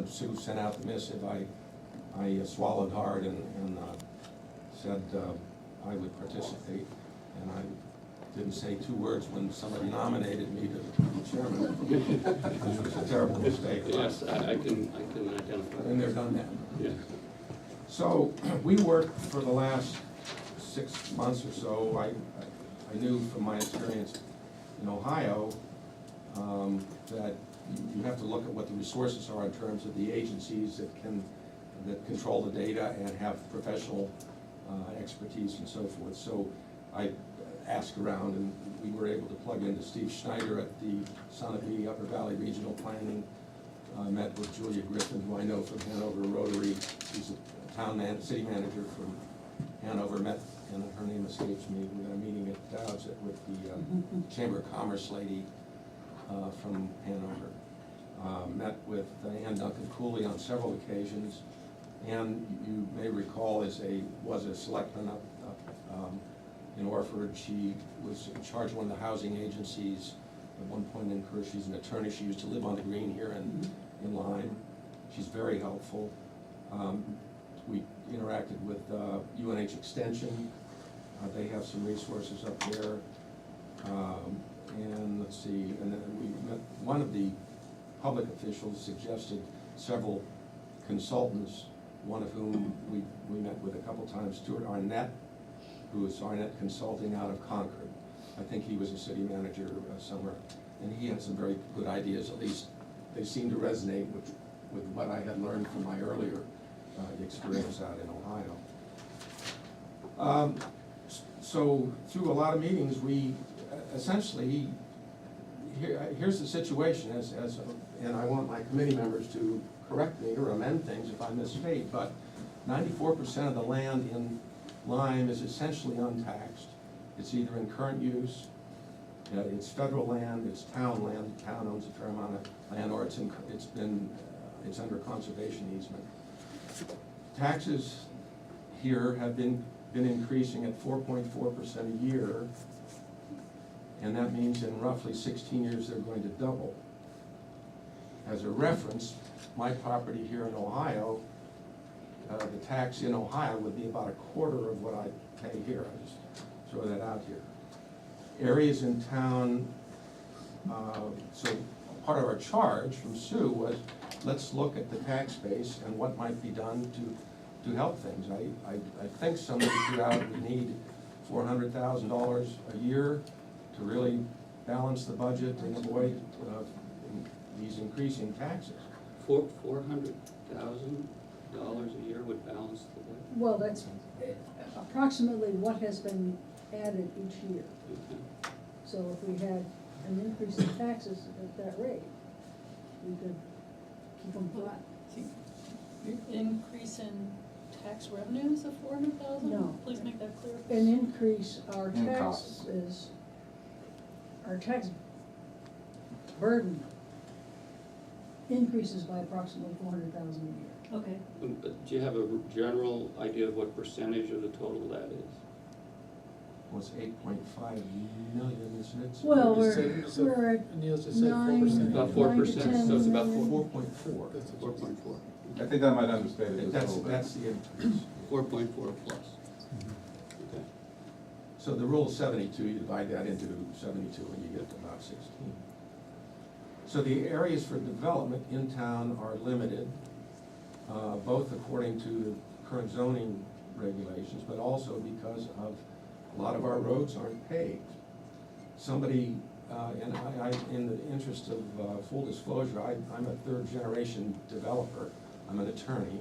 when Sue sent out the missive, I swallowed hard and said I would participate, and I didn't say two words when somebody nominated me to be chairman, which was a terrible mistake. Yes, I can identify. And they've done that. Yeah. So we worked for the last 6 months or so. I knew from my experience in Ohio that you have to look at what the resources are in terms of the agencies that control the data and have professional expertise and so forth. So I asked around, and we were able to plug into Steve Schneider at the Sunapee Upper Valley Regional Planning. Met with Julia Griffin, who I know from Hanover Rotary. She's a city manager from Hanover. Met, and her name escapes me. We had a meeting at Dow's with the Chamber of Commerce lady from Hanover. Met with Ann Duncan Cooley on several occasions. And you may recall was a selectman up in Orford. She was in charge of one of the housing agencies at one point in career. She's an attorney. She used to live on the green here in Lyme. She's very helpful. We interacted with UNH Extension. They have some resources up there. And let's see, and then we met, one of the public officials suggested several consultants, one of whom we met with a couple times, Stuart Arnett, who is Arnett Consulting out of Concord. I think he was a city manager somewhere, and he had some very good ideas. At least they seemed to resonate with what I had learned from my earlier experience out in Ohio. So through a lot of meetings, we essentially, here's the situation, and I want my committee members to correct me or amend things if I misstate, but 94% of the land in Lyme is essentially untaxed. It's either in current use, it's federal land, it's town land, the town owns a fair amount of land, or it's under conservation easement. Taxes here have been increasing at 4.4% a year, and that means in roughly 16 years they're going to double. As a reference, my property here in Ohio, the tax in Ohio would be about a quarter of what I pay here. I just throw that out here. Areas in town, so part of our charge from Sue was, let's look at the tax base and what might be done to help things. I think somebody threw out we need $400,000 a year to really balance the budget and avoid these increasing taxes. $400,000 a year would balance the budget? Well, that's approximately what has been added each year. Okay. So if we had an increase in taxes at that rate, we could keep them flat. Increase in tax revenues of 400,000? No. Please make that clear. An increase, our In tax costs. is, our tax burden increases by approximately 400,000 a year. Okay. Do you have a general idea of what percentage of the total that is? Well, it's 8.5 million, isn't it? Well, So we're at Neil's just said 9, 4%. About 4%, 9 to 10 so it's about million. 4.4. That's what you said. 4.4. I think that might understate it just a little bit. That's the increase. 4.4 plus. Okay. So the rule of 72, you divide that into 72 and you get to about 16. So the areas for development in town are limited, both according to the current zoning regulations, but also because of a lot of our roads aren't paved. Somebody, and I, in the interest of full disclosure, I'm a third-generation developer. I'm an attorney,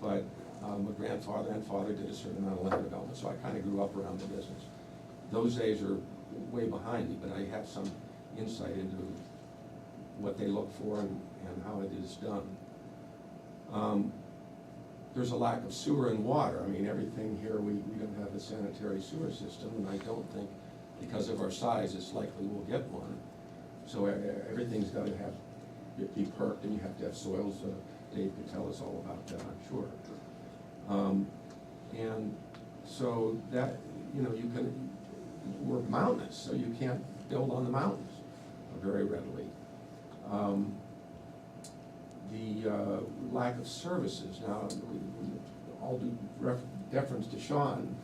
but my grandfather and father did a certain amount of land development, so I kind of grew up around the business. Those days are way behind me, but I have some insight into what they look for and how it is done. There's a lack of sewer and water. I mean, everything here, we don't have a sanitary sewer system, and I don't think, because of our size, it's likely we'll get one. So everything's got to be perked, and you have to have soils. Dave could tell us all about that, I'm sure. And so that, we're mountainous, so you can't build on the mountains very readily. lack of services. Now, we all do deference to Sean,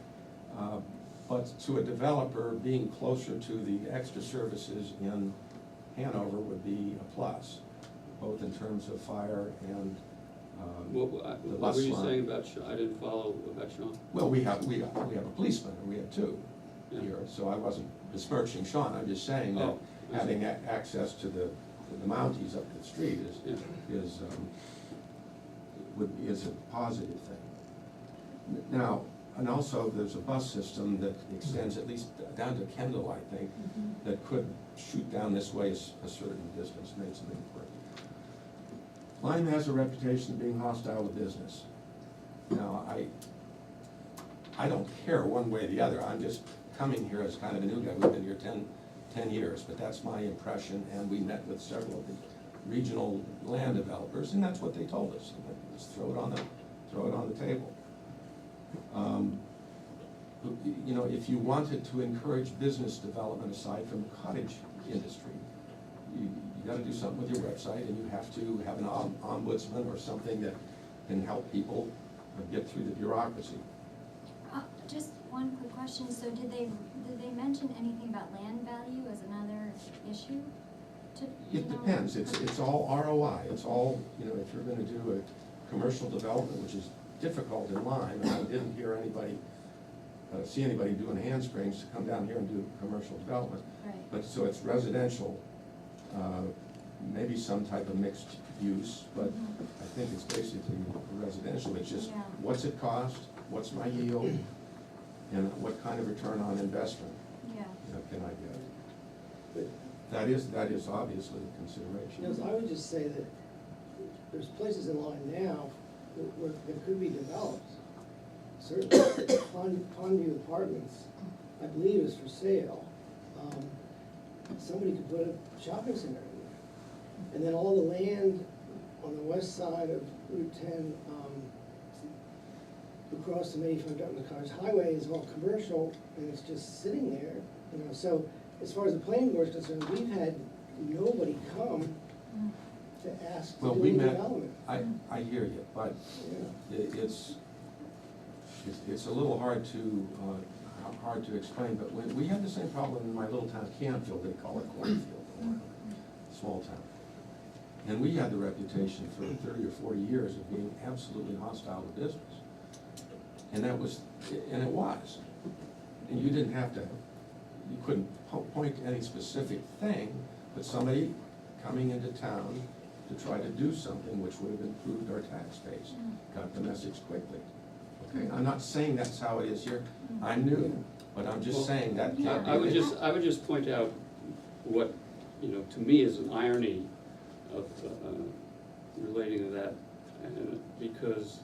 but to a developer, being closer to the extra services in Hanover would be a plus, both in terms of fire and the What bus were you line. saying about Sean? I didn't follow about Sean. Well, we have a policeman, or we have two Yeah. here, so I wasn't besmirching Sean, I'm just saying that Oh, I see. having access to the Mounties up the street Yeah. is a positive thing. Now, and also, there's a bus system that extends at least down to Kendall, I think, that could shoot down this way a certain distance, made some inquiry. Lyme has a reputation of being hostile to business. Now, I don't care one way or the other, I'm just coming here as kind of a new guy, we've been here 10 years, but that's my impression, and we met with several of the regional land developers, and that's what they told us. Let's throw it on the table. You know, if you wanted to encourage business development aside from the cottage industry, you gotta do something with your website, and you have to have an ombudsman or something that can help people get through the bureaucracy. Just one quick question, so did they mention anything about land value as another issue? It depends, it's all ROI, it's all, you know, if you're gonna do a commercial development, which is difficult in Lyme, and I didn't hear anybody, see anybody doing handsprings to come down here and do commercial development. Right. But, so it's residential, maybe some type of mixed use, but I think it's basically residential, it's just, Yeah. what's it cost, what's my yield, and what kind of return on investment, Yeah. you know, can I get? But, That is obviously a consideration. you know, I would just say that there's places in Lyme now where that could be developed. Certainly, Pondview Apartments, I believe is for sale. Somebody could put a shopping center in there. And then all the land on the west side of Route 10, across the Mayfield Dutton Cottage Highway is all commercial, and it's just sitting there, you know, so as far as the planning board is concerned, we've had nobody come to ask to Well, do we any met, development. I hear you, but Yeah. it's a little hard to explain, but we had the same problem in my little town, Canfield, they call it Cornfield, small town. And we had the reputation for 30 or 40 years of being absolutely hostile to business. And it was. And you didn't have to, you couldn't point to any specific thing, but somebody coming into town to try to do something which would have improved our tax base, got the message quickly. Okay, I'm not saying that's how it is here, I'm new, but I'm just saying that can't be. I would just point out what, you know, to me is an irony of relating to that, and because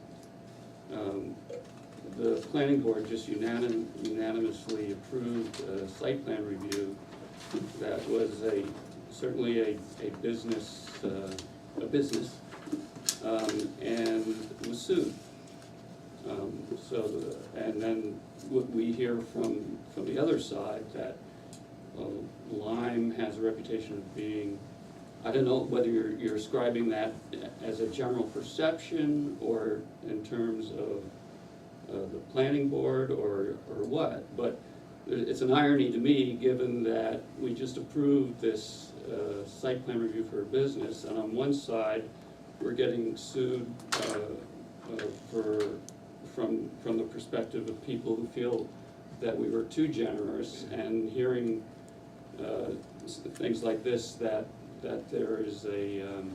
the planning board just unanimously approved a site plan review that was certainly a business, and was sued. And then what we hear from the other side, that Lyme has a reputation of being, I don't know whether you're ascribing that as a general perception or in terms of the planning board or what, but it's an irony to me, given that we just approved this site plan review for a business, and on one side, we're getting sued from the perspective of people who feel that we were too generous, and hearing things like this, that there is an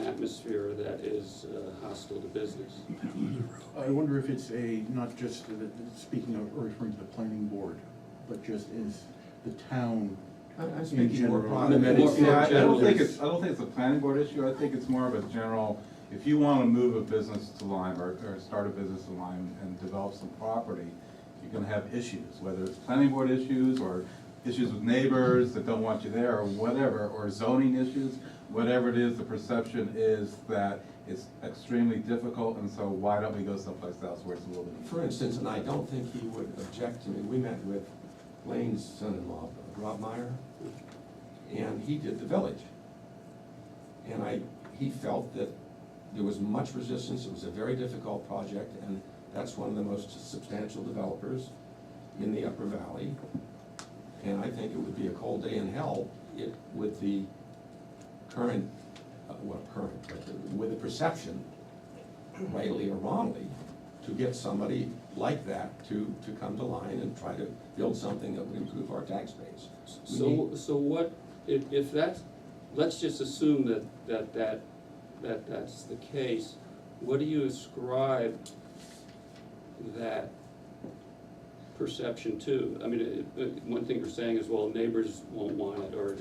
atmosphere that is hostile to business. I wonder if it's not just, speaking of, or referring to the planning board, but just is the town I'm in speaking more general. broadly. Yeah, I don't think General. it's a planning board issue, I think it's more of a general, if you wanna move a business to Lyme, or start a business in Lyme and develop some property, you're gonna have issues, whether it's planning board issues, or issues with neighbors that don't want you there, or whatever, or zoning issues, whatever it is, the perception is that it's extremely difficult, and so why don't we go someplace else where it's a little bit easier? For instance, and I don't think he would object to me, we met with Lane's son-in-law, Rob Meyer, and he did the village. And he felt that there was much resistance, it was a very difficult project, and that's one of the most substantial developers in the Upper Valley. And I think it would be a cold day in hell with the current, with the perception, rightly or wrongly, to get somebody like that to come to Lyme and try to build something that would improve our tax base. So what, if that's, let's just assume that's the case, what do you ascribe that perception to? I mean, one thing you're saying is, well, neighbors won't want it, or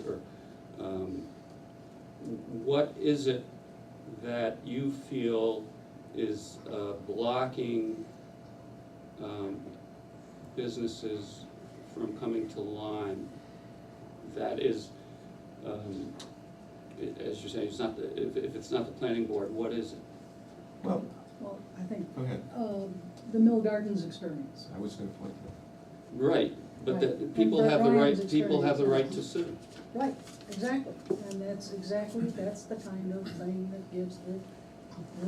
what is it that you feel is blocking businesses from coming to Lyme? That is, as you're saying, it's not the, if it's not the planning board, what is it? Well, Well, I think, go ahead, the Mill Gardens experience. I was gonna point that. Right, but the, Right. people And have the Brian's right, people have the right to experience. sue. Right, exactly, and that's the kind of thing that gives the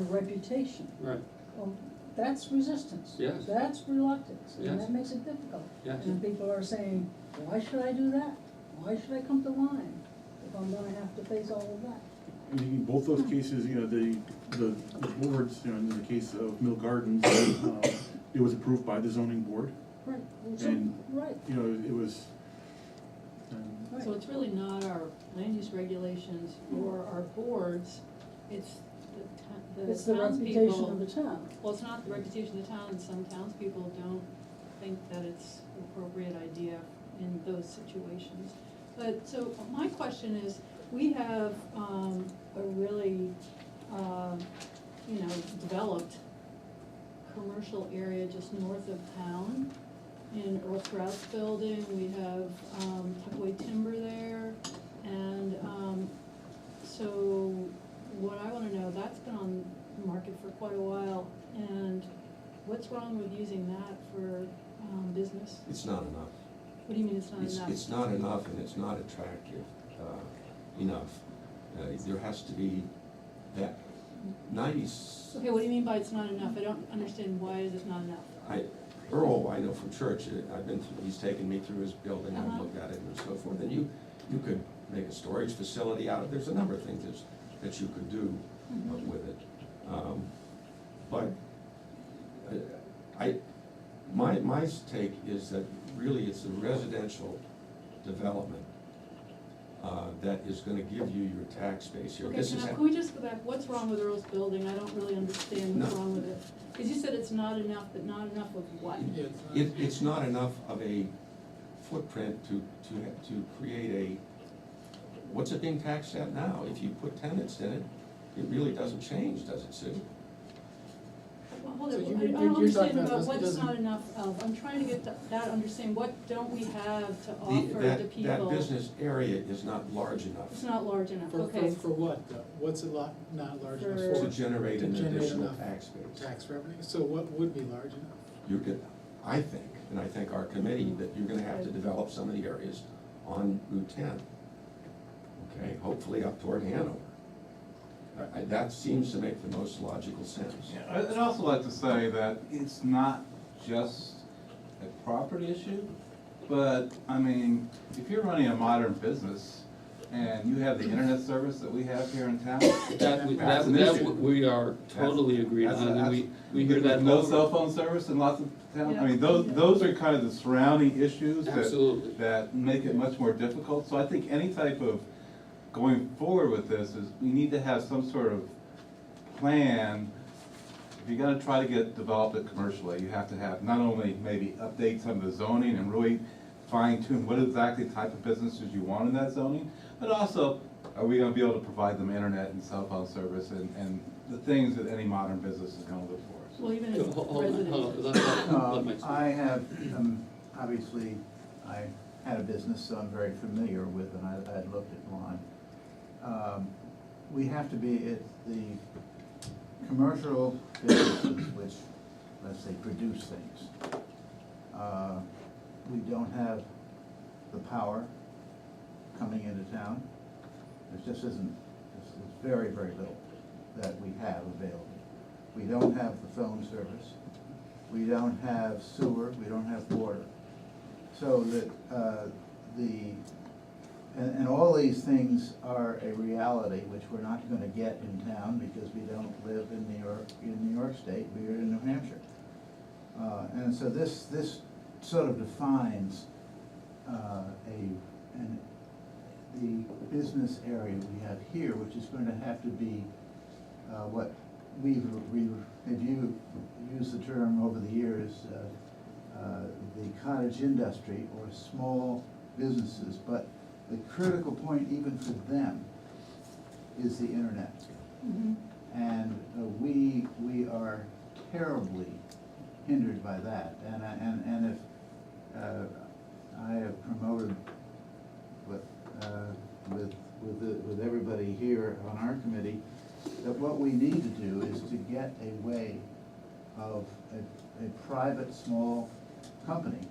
reputation. Right, Well, that's resistance. Yes. That's reluctance, Yes. and that makes it difficult. yes. And people are saying, why should I do that? Why should I come to Lyme if I'm gonna have to face all of that? In both those cases, you know, the boards, you know, in the case of Mill Gardens, it was approved by the zoning board, Right, well, so, And- right, you know, it was, right. So it's really not our land use regulations or our boards, it's the It's the reputation of the townspeople. town. Well, it's not the reputation of the town, and some townspeople don't think that it's an appropriate idea in those situations. But, so my question is, we have, a really, developed commercial area just north of town. In Earl Sprout's building, we have, Tuckaway Timber there, and, so what I wanna know, that's been on the market for quite a while, and what's wrong with using that for, business? It's not enough. What do you mean it's not enough? It's not enough, and it's not attractive enough. There has to be that 90s. Okay, what do you mean by it's not enough? I don't understand, why is it not enough? Earl, I know from church, I've been through, he's taken me through his building, I've Uh-huh. looked at it and so forth, and you could make a storage facility out of it, there's a number of things that you could do Mhm. with it. But my take is that really it's the residential development that is gonna give you your tax base here. Okay, This so is now ha- can we just go back, what's wrong with Earl's building? I don't really understand what's No. wrong with it. Because you said it's not enough, but not enough of what? It's not enough of a footprint to create what's it being taxed at now? If you put tenants in it, it really doesn't change, does it, Sue? Well, hold So it, you- I you're don't talking understand about about this what's doesn't- not enough of. I'm trying to get that understand, what don't we have to The- offer that- the people? That business area is not large enough It's not large enough, For okay. what, though? What's a lot not large enough For- to for? generate To an generate additional enough tax base. Tax revenue, so what would be large enough? You're gonna, I think, and I think our committee, that you're gonna have to develop some of the areas on Route 10. Okay, hopefully up toward Hanover. That seems to make the most logical sense. Yeah, I'd also like to say that it's not just a property issue, but, I mean, if you're running a modern business and you have the internet service that we have here in town, That that's an issue. we are totally agreed That's- on, and that's- we hear that No over. cell phone service in lots of towns, I Yeah. mean, those are kind of the surrounding issues Absolutely. that make it much more difficult. So I think any type of going forward with this is, we need to have some sort of plan. If you're gonna try to develop it commercially, you have to have not only maybe update some of the zoning and really fine tune what exactly type of businesses you want in that zoning, but also, are we gonna be able to provide them internet and cell phone service and the things that any modern business is gonna look for. Well, even as Hold on, residents. let Mike speak. I have, obviously, I had a business, so I'm very familiar with, and I had looked at Lyme. We have to be at the commercial businesses which, let's say, produce things. We don't have the power coming into town. There just isn't, very, very little that we have available. We don't have the phone service, we don't have sewer, we don't have water. So that, and all these things are a reality which we're not gonna get in town because we don't live in New York State, we're in New Hampshire. And so this sort of defines the business area we have here, which is going to have to be what we've used the term over the years, the cottage industry or small businesses, but the critical point even for them is the internet. Mhm. And we are terribly hindered by that. And if I have promoted with everybody here on our committee, that what we need to do is to get a way of a private small company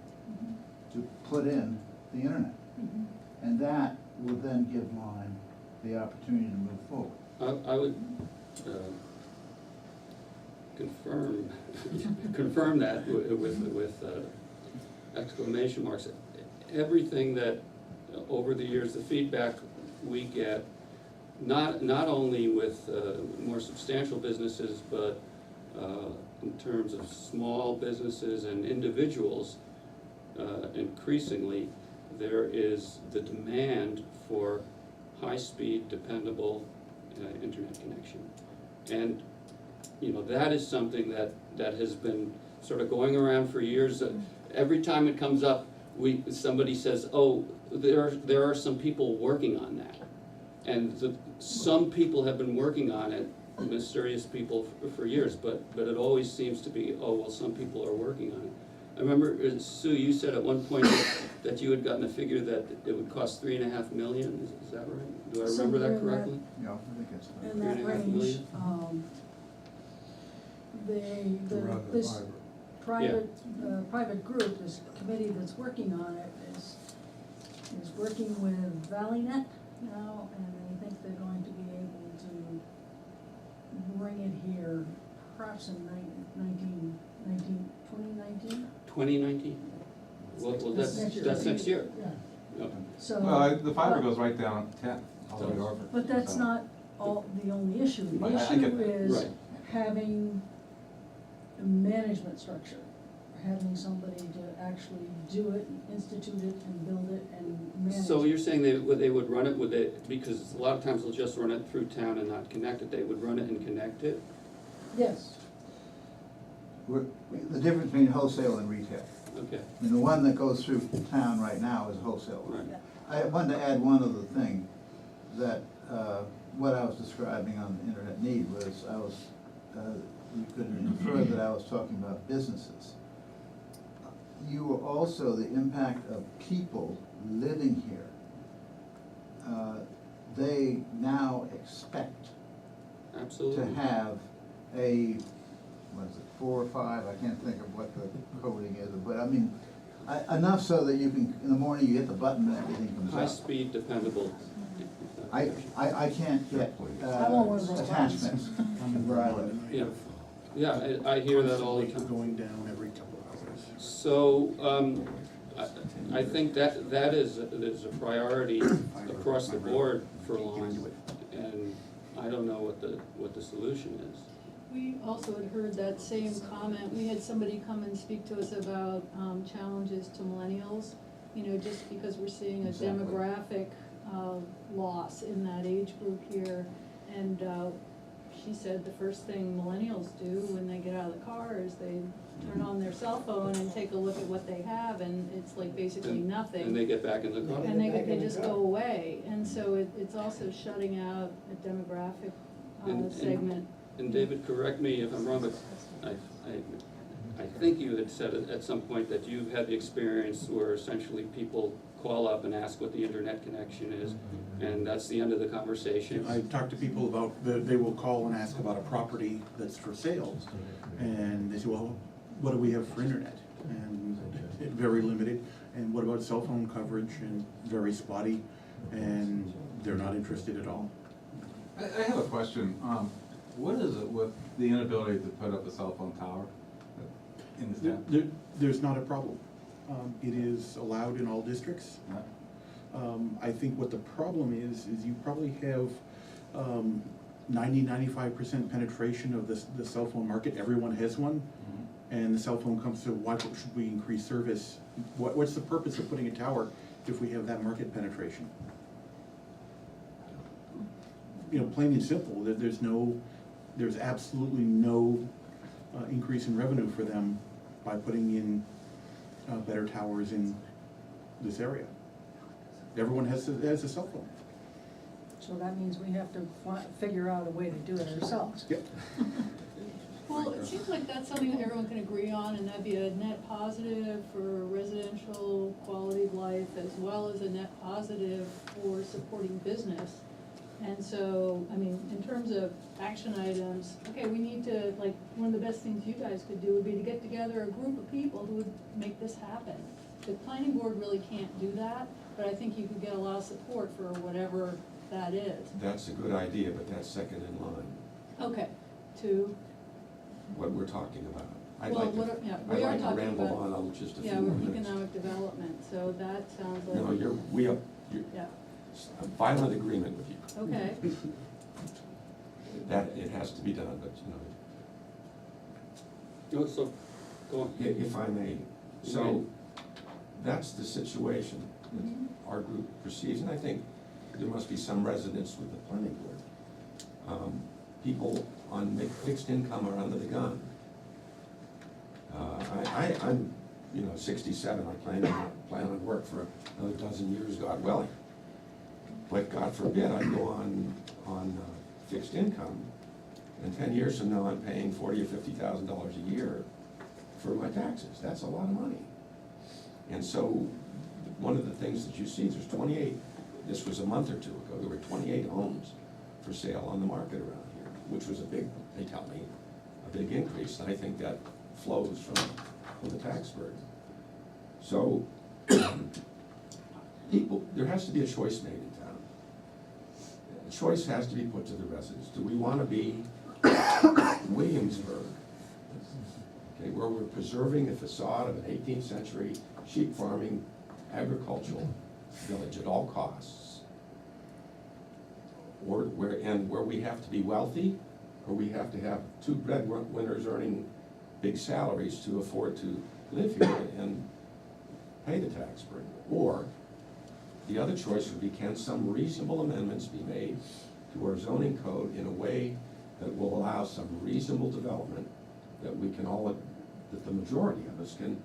to put in the internet. Mhm. And that will then give Lyme the opportunity to move forward. I would confirm that with exclamation marks. Everything that, over the years, the feedback we get, not only with more substantial businesses, but in terms of small businesses and individuals, increasingly, there is the demand for high-speed, dependable internet connection. And, that is something that has been sort of going around for years. Every time it comes up, somebody says, oh, there are some people working on that. And some people have been working on it, mysterious people for years, but it always seems to be, oh, well, some people are working on it. I remember, Sue, you said at one point that you had gotten a figure that it would cost $3.5 million, is that right? Do I remember Somewhere that in that- correctly? You know, I think it's. In that 3.5 range, million? this private group, this committee that's working on it is working with ValleyNet now, and I think they're going to be able to bring it here perhaps in 2019? 2019? Well, that's next year. Yeah, Okay. so. Well, the fiber goes right down 10, all the way over. But that's So- not the only issue. The I get issue that. is Right. having a management structure, having somebody to actually do it, and institute it, and build it, and manage it. So you're saying they would run it, because a lot of times they'll just run it through town and not connect it, they would run it and connect it? Yes, The difference between wholesale and retail. Okay, I mean, the one that goes through town right now is wholesale. right. I wanted to add one other thing, that what I was describing on the internet need was, you could infer that I was talking about businesses. You were also the impact of people living here. They now expect Absolutely. to have a, what is it, 4 or 5, I can't think of what the coding is, but I mean, enough so that you can, in the morning, you hit the button and everything comes up. High-speed, dependable. I can't get I want one of those attachments where I live. Yeah, yeah, I hear that all the time. Going down every couple of hours. So, I think that is a priority across the board for Lyme, and I don't know what the solution is. We also had heard that same comment. We had somebody come and speak to us about challenges to millennials, just because we're seeing a Exactly. demographic loss in that age group here. And she said the first thing millennials do when they get out of the car is they turn on their cell phone and take a look at what they have, and it's like basically nothing. And they get back in the car. And they just go away, and so it's also shutting out a demographic And- segment. And David, correct me if I'm wrong, but I think you had said at some point that you've had the experience where essentially people call up and ask what the internet connection is, and that's the end of the conversation. I talk to people about, they will call and ask about a property that's for sale, and they say, well, what do we have for internet? And very limited, and what about cell phone coverage, and very spotty, and they're not interested at all. I have a question. What is it with the inability to put up a cell phone tower in this town? There's not a problem. It is allowed in all districts. Huh? I think what the problem is you probably have 95% penetration of the cell phone market. Everyone has one. And the cell phone comes to, why should we increase service? What's the purpose of putting a tower if we have that market penetration? You know, plain and simple, there's absolutely no increase in revenue for them by putting in better towers in this area. Everyone has a cell phone. So that means we have to figure out a way to do it ourselves. Yep. Well, it seems like that's something that everyone can agree on, and that'd be a net positive for residential quality of life, as well as a net positive for supporting business. And so, I mean, in terms of action items, okay, we need to, like, one of the best things you guys could do would be to get together a group of people who would make this happen. The planning board really can't do that, but I think you could get a lot of support for whatever that is. That's a good idea, but that's second in line, Okay, to, what we're talking about. I'd well, like what, to, yeah, I'd we are like to talking ramble about, on just a few yeah, more we're minutes. economic development, so that sounds like. No, you're Yeah, I'm violent agreement with you. okay, That it has to be done, but Oh, so, go on. if I may. So, that's the situation that Mhm. our group perceives, and I think there must be some resonance with the planning board. People on fixed income are under the gun. I'm 67, I plan on work for another dozen years, God willing. But God forbid I go on fixed income, and 10 years from now, I'm paying $40,000 or $50,000 a year for my taxes. That's a lot of money. And so, one of the things that you see, there's 28, this was a month or two ago, there were 28 homes for sale on the market around here, which was a big, they tell me, a big increase, and I think that flows from the tax burden. So, there has to be a choice made in town. A choice has to be put to the residents. Do we want to be Williamsburg, okay, where we're preserving the facade of an 18th century sheep farming agricultural village at all costs? Or where we have to be wealthy, or we have to have two breadwinners earning big salaries to afford to live here and pay the tax burden? Or the other choice would be, can some reasonable amendments be made to our zoning code in a way that will allow some reasonable development that we can all, that the majority of us can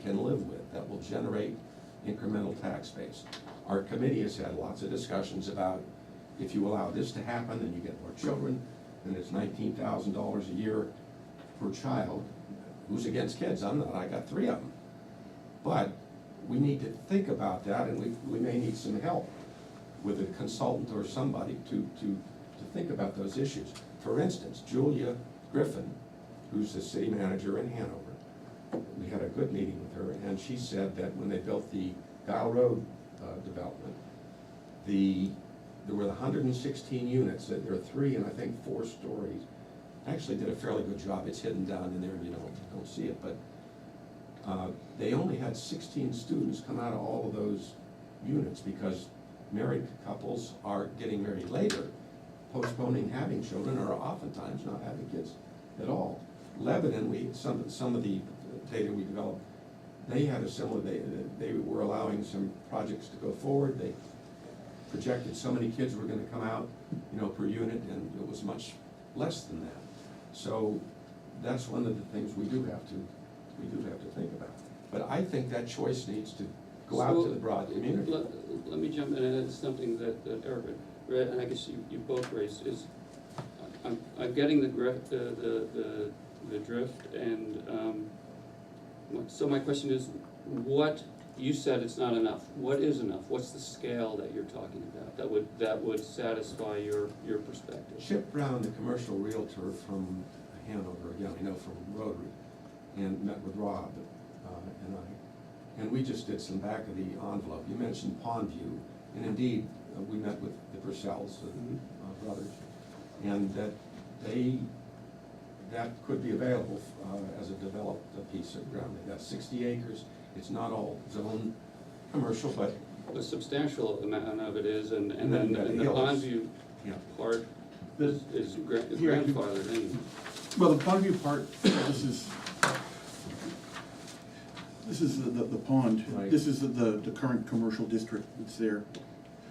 live with, that will generate incremental tax base? Our committee has had lots of discussions about, if you allow this to happen, then you get more children, and it's $19,000 a year per child. Who's against kids? I'm not, I got 3 of them. But we need to think about that, and we may need some help with a consultant or somebody to think about those issues. For instance, Julia Griffin, who's the city manager in Hanover, we had a good meeting with her, and she said that when they built the Guile Road development, there were 116 units, there are 3 and I think 4 stories. Actually did a fairly good job. It's hidden down in there and you don't see it, but they only had 16 students come out of all of those units because married couples are getting married later, postponing having children, or oftentimes not having kids at all. Lebanon, some of the data we developed, they had a similar, they were allowing some projects to go forward. They projected so many kids were gonna come out, per unit, and it was much less than that. So that's one of the things we do have to think about. But I think that choice needs to go out to the broad community. Let me jump in, and it's something that Eric read, and I guess you both raised, is I'm getting the drift, and so my question is, what, you said it's not enough, what is enough? What's the scale that you're talking about that would satisfy your perspective? Chip Brown, the commercial realtor from Hanover, again, I know from Rotary, and met with Rob and I, and we just did some back of the envelope. You mentioned Pondview, and indeed, we met with the Purcells brothers, and that that could be available as a developed piece of ground. They got 60 acres. It's not all zone commercial, but A substantial amount of it is, and And then then you got the the hills. Pondview yeah. part The- is Here, I can- grandfathered in. Well, the Pondview part, this is the pond. Right. This is the current commercial district that's there.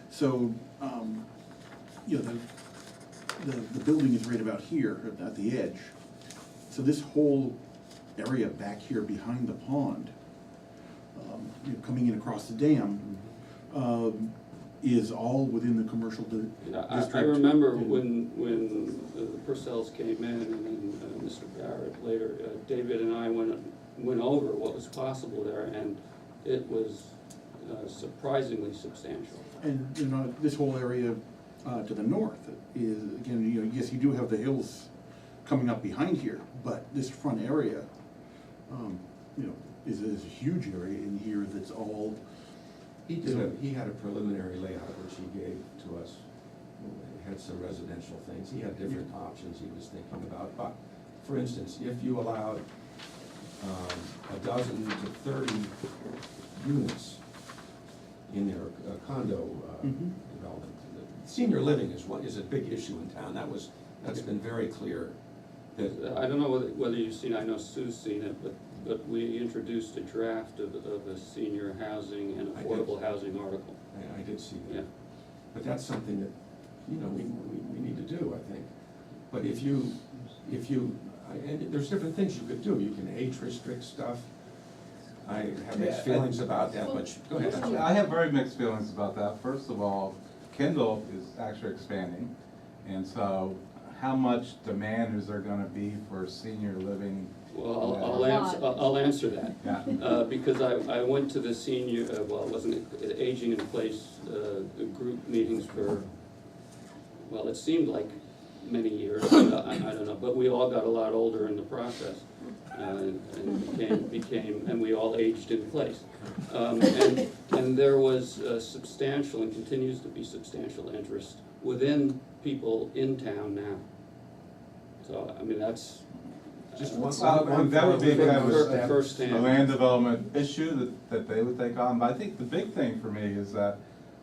So, you know, the building is right about here at the edge. So this whole area back here behind the pond, you know, coming in across the dam, is all within the commercial district. I remember And- when the Purcells came in, and then Mr. Barrett later, David and I went over what was possible there, and it was surprisingly substantial. And, you know, this whole area to the north is, again, you know, yes, you do have the hills coming up behind here, but this front area, you know, is a huge area in here that's all, He had a preliminary layout which he gave to us. It had some residential things. He had different options he was thinking about. But, for instance, if you allowed 12 to 30 units in their condo Mhm. development, senior living is a big issue in town. That's been very clear. That I don't know whether you've seen, I know Sue's seen it, but we introduced a draft of a senior housing and I did. affordable housing article. I did see Yeah. that. But that's something that, you know, we need to do, I think. But if you, and there's different things you could do. You can age restrict stuff. I have mixed Yeah, feelings about that, but go ahead. I have very mixed feelings about that. First of all, Kindle is actually expanding, and so how much demand is there gonna be for senior living? Well, Yeah. I'll answer that. Yeah. Because I went to the senior, well, it wasn't aging in place, group meetings for, well, it seemed like many years, I don't know, but we all got a lot older in the process. And became, and we all aged in place. And there was substantial, and continues to be substantial interest within people in town now. So, I mean, that's. Just Well, that would be kind of a Firsthand. land development issue that they would take on, but I think the big thing for me is that,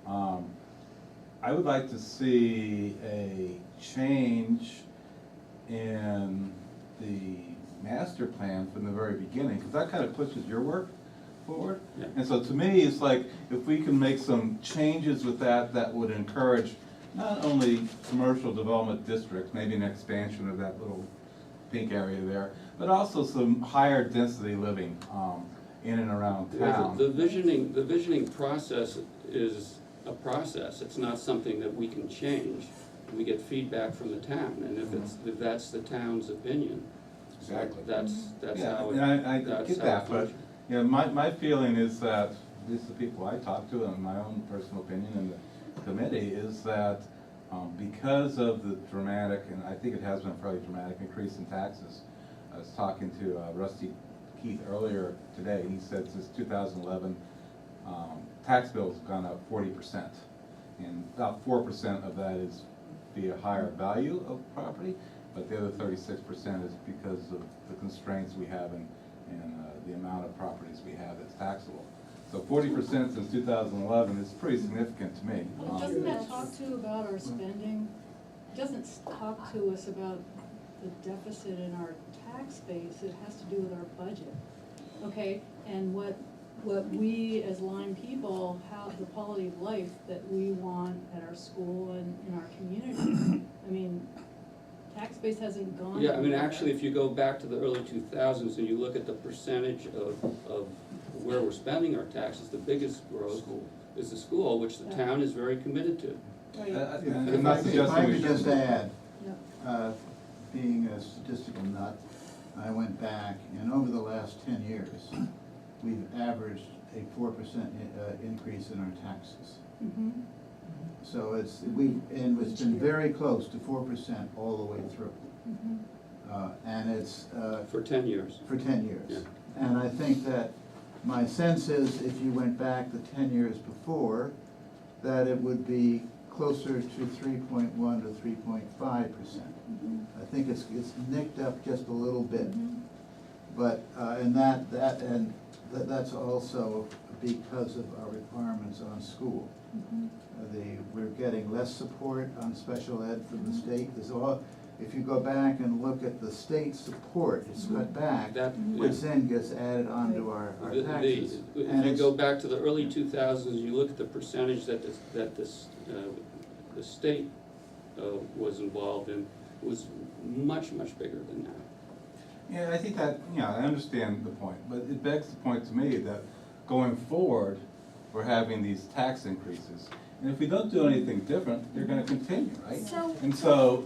I would like to see a change in the master plan from the very beginning, because that kind of pushes your work forward. Yeah. And so to me, it's like, if we can make some changes with that, that would encourage not only commercial development districts, maybe an expansion of that little pink area there, but also some higher density living, in and around town. The visioning process is a process, it's not something that we can change. We get feedback from the town, and if that's the town's opinion, Exactly. that's Yeah, how and I that's get how it that, but, functions. you know, my feeling is that, at least the people I talk to, and my own personal opinion in the committee, is that because of the dramatic, and I think it has been a fairly dramatic increase in taxes. I was talking to Rusty Keith earlier today, he said since 2011, tax bills have gone up 40%. And about 4% of that is via higher value of property, but the other 36% is because of the constraints we have and the amount of properties we have that's taxable. So 40% since 2011 is pretty significant to me. Well, doesn't that talk to about our spending? It doesn't talk to us about the deficit in our tax base, it has to do with our budget, okay? And what we as Lyme people have, the quality of life that we want at our school and in our community. I mean, tax base hasn't gone. Yeah, I mean, anywhere. actually, if you go back to the early 2000s and you look at the percentage of where we're spending our taxes, the biggest growth is the school, which the town is very committed to. Right. I'm not If suggesting I we could just shouldn't. add, Yeah. being a statistical nut, I went back, and over the last 10 years, we've averaged a 4% increase in our taxes. Mhm. So it's been very close to 4% all the way through. Mhm. And it's, For 10 years. for 10 years. Yeah. And I think that my sense is if you went back the 10 years before, that it would be closer to 3.1 to 3.5%. I think it's nicked up just a little bit. But, and that's also because of our requirements on school. We're getting less support on special ed from the state. If you go back and look at the state support, it's cut back, which then gets added onto our taxes. If you go back to the early 2000s, you look at the percentage that the state was involved in, it was much, much bigger than that. Yeah, I think that, I understand the point, but it begs the point to me that going forward, we're having these tax increases. And if we don't do anything different, they're gonna continue, right? And so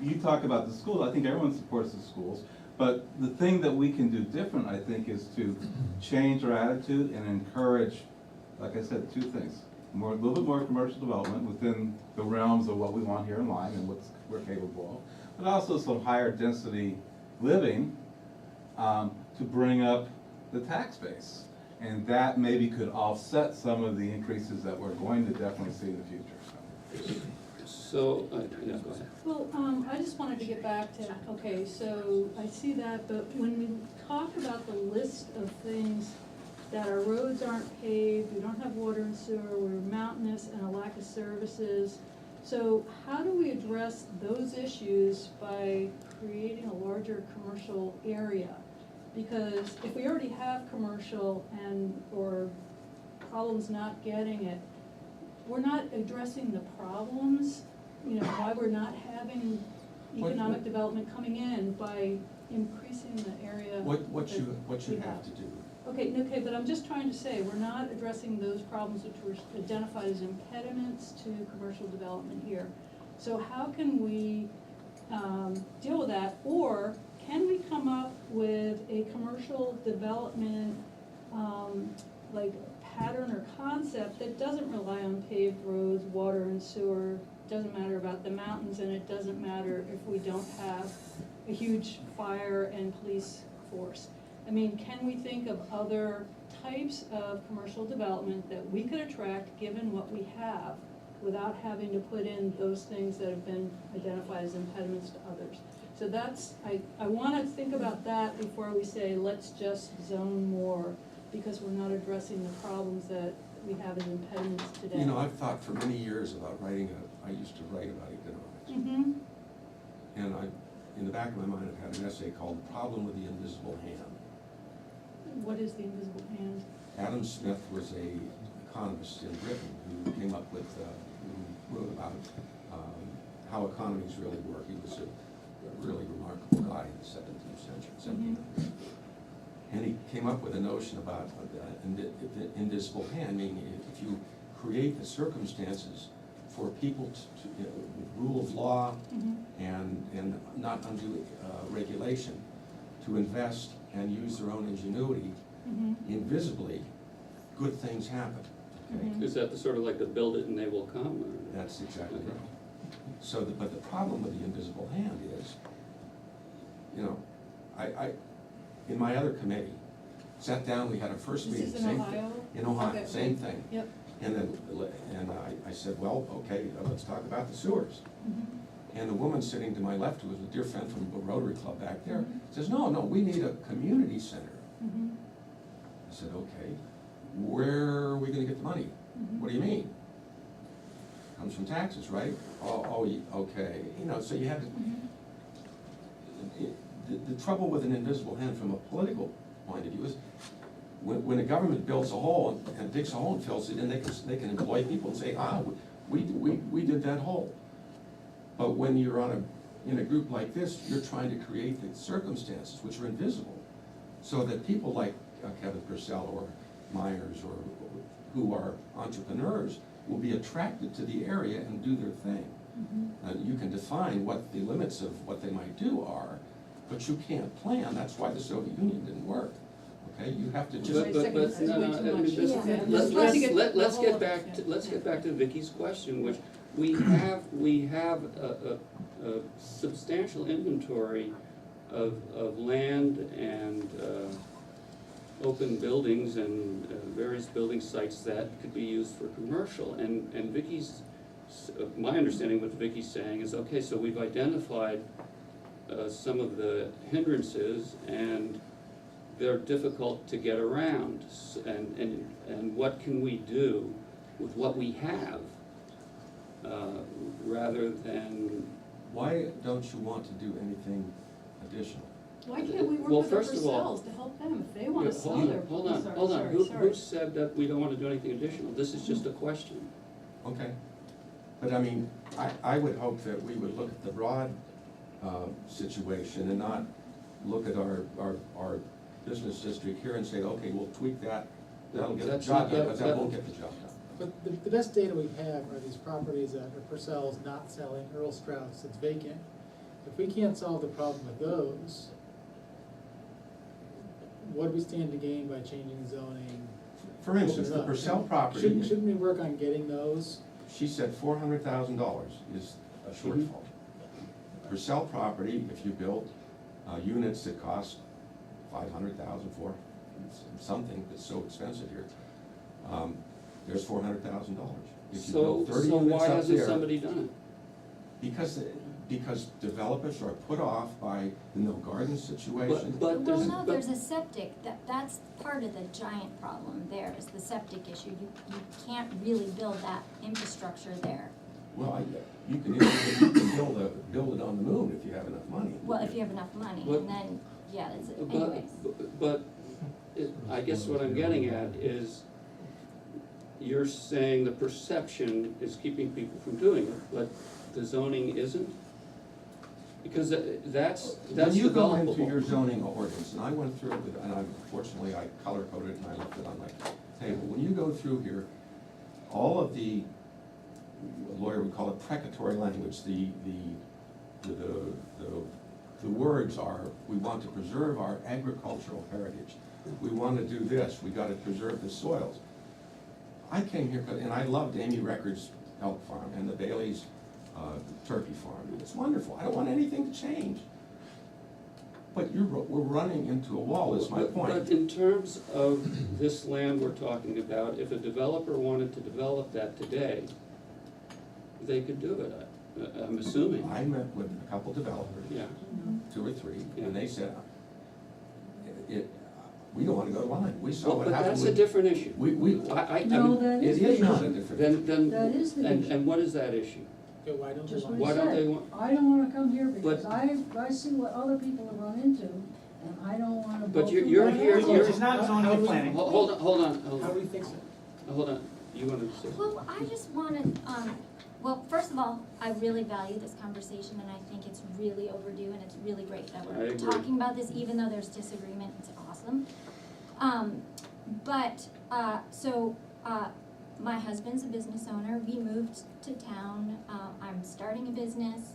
you talk about the schools, I think everyone supports the schools, but the thing that we can do different, I think, is to change our attitude and encourage, like I said, two things. A little bit more commercial development within the realms of what we want here in Lyme and what we're capable of, but also some higher density living to bring up the tax base. And that maybe could offset some of the increases that we're going to definitely see in the future. So, yeah, go ahead. Well, I just wanted to get back to, okay, so I see that, but when we talk about the list of things that our roads aren't paved, we don't have water and sewer, we're mountainous and a lack of services. So how do we address those issues by creating a larger commercial area? Because if we already have commercial or problems not getting it, we're not addressing the problems, why we're not having economic development coming in by increasing the area. What you have to do. Okay, but I'm just trying to say, we're not addressing those problems which were identified as impediments to commercial development here. So how can we deal with that? Or can we come up with a commercial development like pattern or concept that doesn't rely on paved roads, water and sewer, doesn't matter about the mountains, and it doesn't matter if we don't have a huge fire and police force? I mean, can we think of other types of commercial development that we could attract given what we have without having to put in those things that have been identified as impediments to others? So that's, I want to think about that before we say, let's just zone more, because we're not addressing the problems that we have as impediments today. I've thought for many years about I used to write about economics. And in the back of my mind, I've had an essay called The Problem with the Invisible Hand. What is the invisible hand? Adam Smith was an economist in Britain who came up with, who wrote about how economies really work. He was a really remarkable guy in the 17th century, 1700s. And he came up with a notion about the invisible hand, meaning if you create the circumstances for people to rule of law and not undue regulation, to invest and use their own ingenuity, invisibly, good things happen. Okay? Is that the sort of like the build it and they will come? Or? That's exactly right. So, but the problem with the invisible hand is, I in my other committee, sat down, we had a first meeting. This is in Ohio? In Ohio, Okay. same thing. Yep. And then, I said, well, okay, let's talk about the sewers. And the woman sitting to my left, who was a dear friend from the Rotary Club back there, says, no, we need a community center. I said, okay, where are we gonna get the money? What do you mean? Comes from taxes, right? Oh, okay, so you have to, the trouble with an invisible hand from a political point of view is, when a government builds a hole and digs a hole and fills it in, they can employ people and say, we did that hole. But when you're in a group like this, you're trying to create the circumstances which are invisible, so that people like Kevin Purcell or Myers or who are entrepreneurs will be attracted to the area and do their thing. You can define what the limits of what they might do are, but you can't plan. That's why the Soviet Union didn't work. Okay, you have to just. Let's get back to Vicky's question, which we have a substantial inventory of land and open buildings and various building sites that could be used for commercial, and Vicky's my understanding what Vicky's saying is, okay, so we've identified some of the hindrances, and they're difficult to get around, and what can we do with what we have, rather than. Why don't you want to do anything additional? Why can't we work Well, with the first of all- Purcells to help them if they wanna Yeah, sell their? Hold on, Sorry, hold on, sorry, who sorry. said that we don't wanna do anything additional? This is just a question. Okay, but I mean, I would hope that we would look at the broad situation and not look at our business district here and say, okay, we'll tweak that, that'll get the That's job not- done, but that that- won't get the job done. But the best data we have are these properties that are Purcell's not selling, Earl Strauss, it's vacant. If we can't solve the problem with those, what do we stand to gain by changing zoning? For instance, the Open it up. Purcell property, Shouldn't we work on getting those? she said $400,000 is a shortfall. Purcell property, if you build units that cost 500,000 for something that's so expensive here, there's $400,000. If you So, build 30 so units why up hasn't there, somebody done because developers are put off by the no garden situation. But Well, there's, no, but, there's a septic, that's part of the giant problem there, is the septic issue. You can't really build that infrastructure there. Well, you can build it on the moon if you have enough money. Well, if you have enough money, But- and then, yeah, it's, anyways. but, I guess what I'm getting at is, you're saying the perception is keeping people from doing it, but the zoning isn't? Because that's When you go into your developable. zoning ordinance, and I went through it, and unfortunately I color coded it and I left it on my table. When you go through here, all of the, a lawyer would call it precatory language, the words are, we want to preserve our agricultural heritage. We want to do this, we gotta preserve the soils. I came here, and I loved Amy Record's elk farm and the Bailey's turkey farm. It's wonderful, I don't want anything to change. But we're running into a wall, is my But point. in terms of this land we're talking about, if a developer wanted to develop that today, they could do it, I'm assuming. I met with a couple developers, Yeah, 2 or 3, Yeah. and they said, we don't wanna go to Lyme, we saw well, what but happened that's a with. different issue. I No, mean, that it is the is not a issue. different. Then, That is the issue. and what is that issue? Okay, why don't they Just want? what Why he don't they said, want- I don't wanna come here because But- I see what other people have run into, and I don't wanna go But through you're that here- again. you're- It's not zoning and planning. Hold on, hold on, How do we fix it? hold on, you wanted to say? Well, I just wanted, well, first of all, I really value this conversation, and I think it's really overdue, and it's really great that I we're agree. talking about this, even though there's disagreement, it's awesome. My husband's a business owner, we moved to town, I'm starting a business,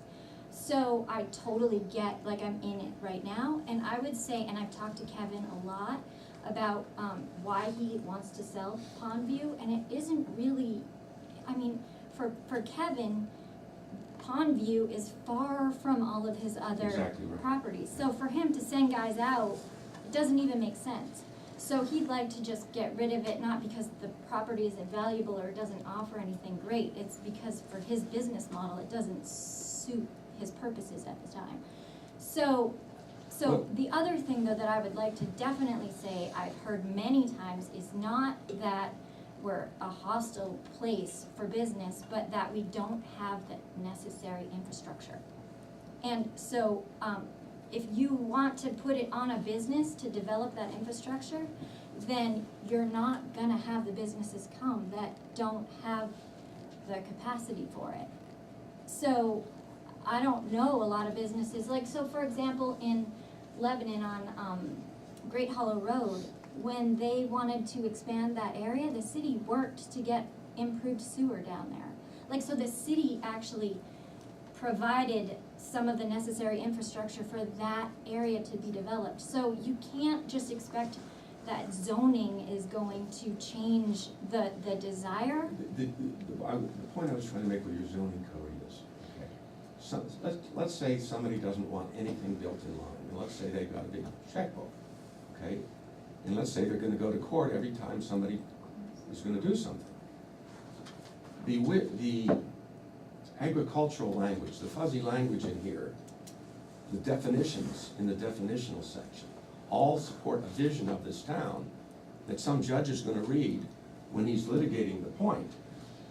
so I totally get, like, I'm in it right now, and I would say, and I've talked to Kevin a lot about, why he wants to sell Pondview, and it isn't really, I mean, for Kevin, Pondview is far from all of his other Exactly right. properties, so for him to send guys out, it doesn't even make sense. So he'd like to just get rid of it, not because the property isn't valuable or it doesn't offer anything great, it's because for his business model, it doesn't suit his purposes at the time. So Well- the other thing though that I would like to definitely say, I've heard many times, is not that we're a hostile place for business, but that we don't have the necessary infrastructure. And so, if you want to put it on a business to develop that infrastructure, then you're not gonna have the businesses come that don't have the capacity for it. So, I don't know a lot of businesses, like, so for example, in Lebanon on, Great Hollow Road, when they wanted to expand that area, the city worked to get improved sewer down there. Like, so the city actually provided some of the necessary infrastructure for that area to be developed. So you can't just expect that zoning is going to change the desire. The point I was trying to make with your zoning code is, okay, so, let's say somebody doesn't want anything built in line, and let's say they've got a big checkbook, okay? And let's say they're gonna go to court every time somebody is gonna do something. The agricultural language, the fuzzy language in here, the definitions in the definitional section, all support a vision of this town that some judge is gonna read when he's litigating the point.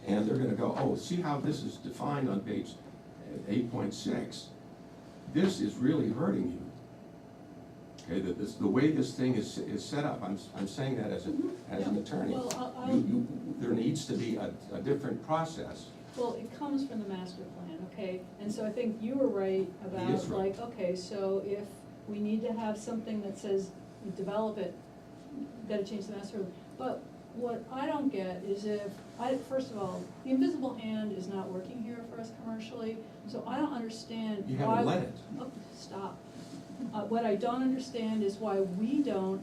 And they're gonna go, oh, see how this is defined on page 8.6? This is really hurting you. Okay, the way this thing is set up, I'm saying that as an attorney. Well, There needs to be a different process. Well, it comes from the master plan, okay? And so I think you were right He about, is right. like, okay, so if we need to have something that says, we develop it, gotta change the master plan. But what I don't get is first of all, the invisible hand is not working here for us commercially, so I don't understand You why. haven't let it. Oh, stop. What I don't understand is why we don't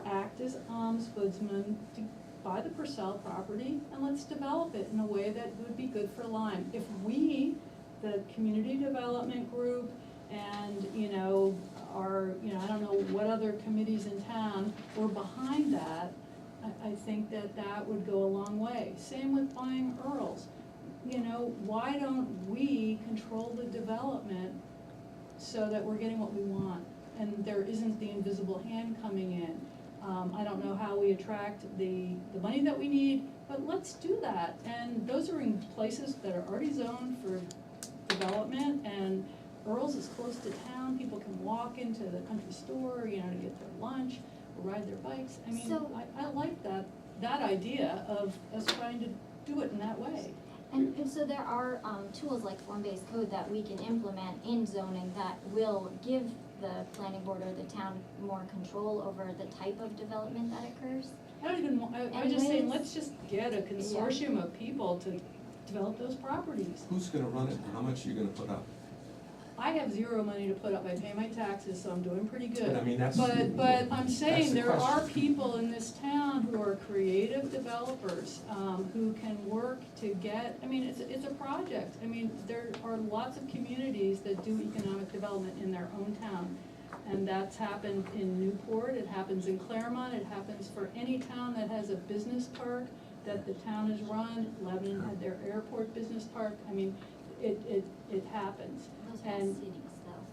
act as ombudsman to buy the Purcell property and let's develop it in a way that would be good for Lyme. If we, the community development group, and, I don't know what other committees in town were behind that, I think that would go a long way. Same with buying Earls. Why don't we control the development so that we're getting what we want, and there isn't the invisible hand coming in? I don't know how we attract the money that we need, but let's do that. And those are in places that are already zoned for development, and Earl's is close to town, people can walk into the country store, to get their lunch, or ride their bikes. I mean, So- I like that idea of us trying to do it in that way. And so there are tools like form-based code that we can implement in zoning that will give the planning board or the town more control over the type of development that occurs. I don't even, I And just saying, ways- let's just get a consortium of people to develop those properties. Who's gonna run it, and how much are you gonna put up? I have zero money to put up, I pay my taxes, so I'm doing pretty good. But I mean, that's. But I'm saying the there are question. people in this town who are creative developers, who can work to get, it's a project. There are lots of communities that do economic development in their own town. And that's happened in Newport, it happens in Claremont, it happens for any town that has a business park that the town has run. Lebanon had their airport business park, it happens. Those are And city stuff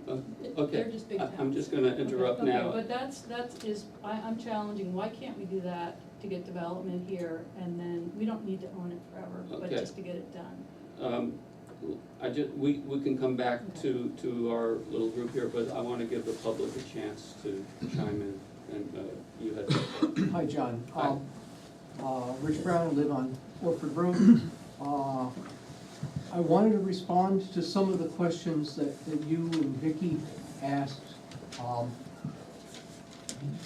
too. Okay, They're just big towns. I'm just gonna interrupt Okay, now. but I'm challenging, why can't we do that to get development here, and then, we don't need to own it forever, but Okay. just to get it done. We can come back to our little group here, but I wanna give the public a chance to chime in, and you had. Hi, John. Hi. Rich Brown, I live on Orford Road. I wanted to respond to some of the questions that you and Vicki asked.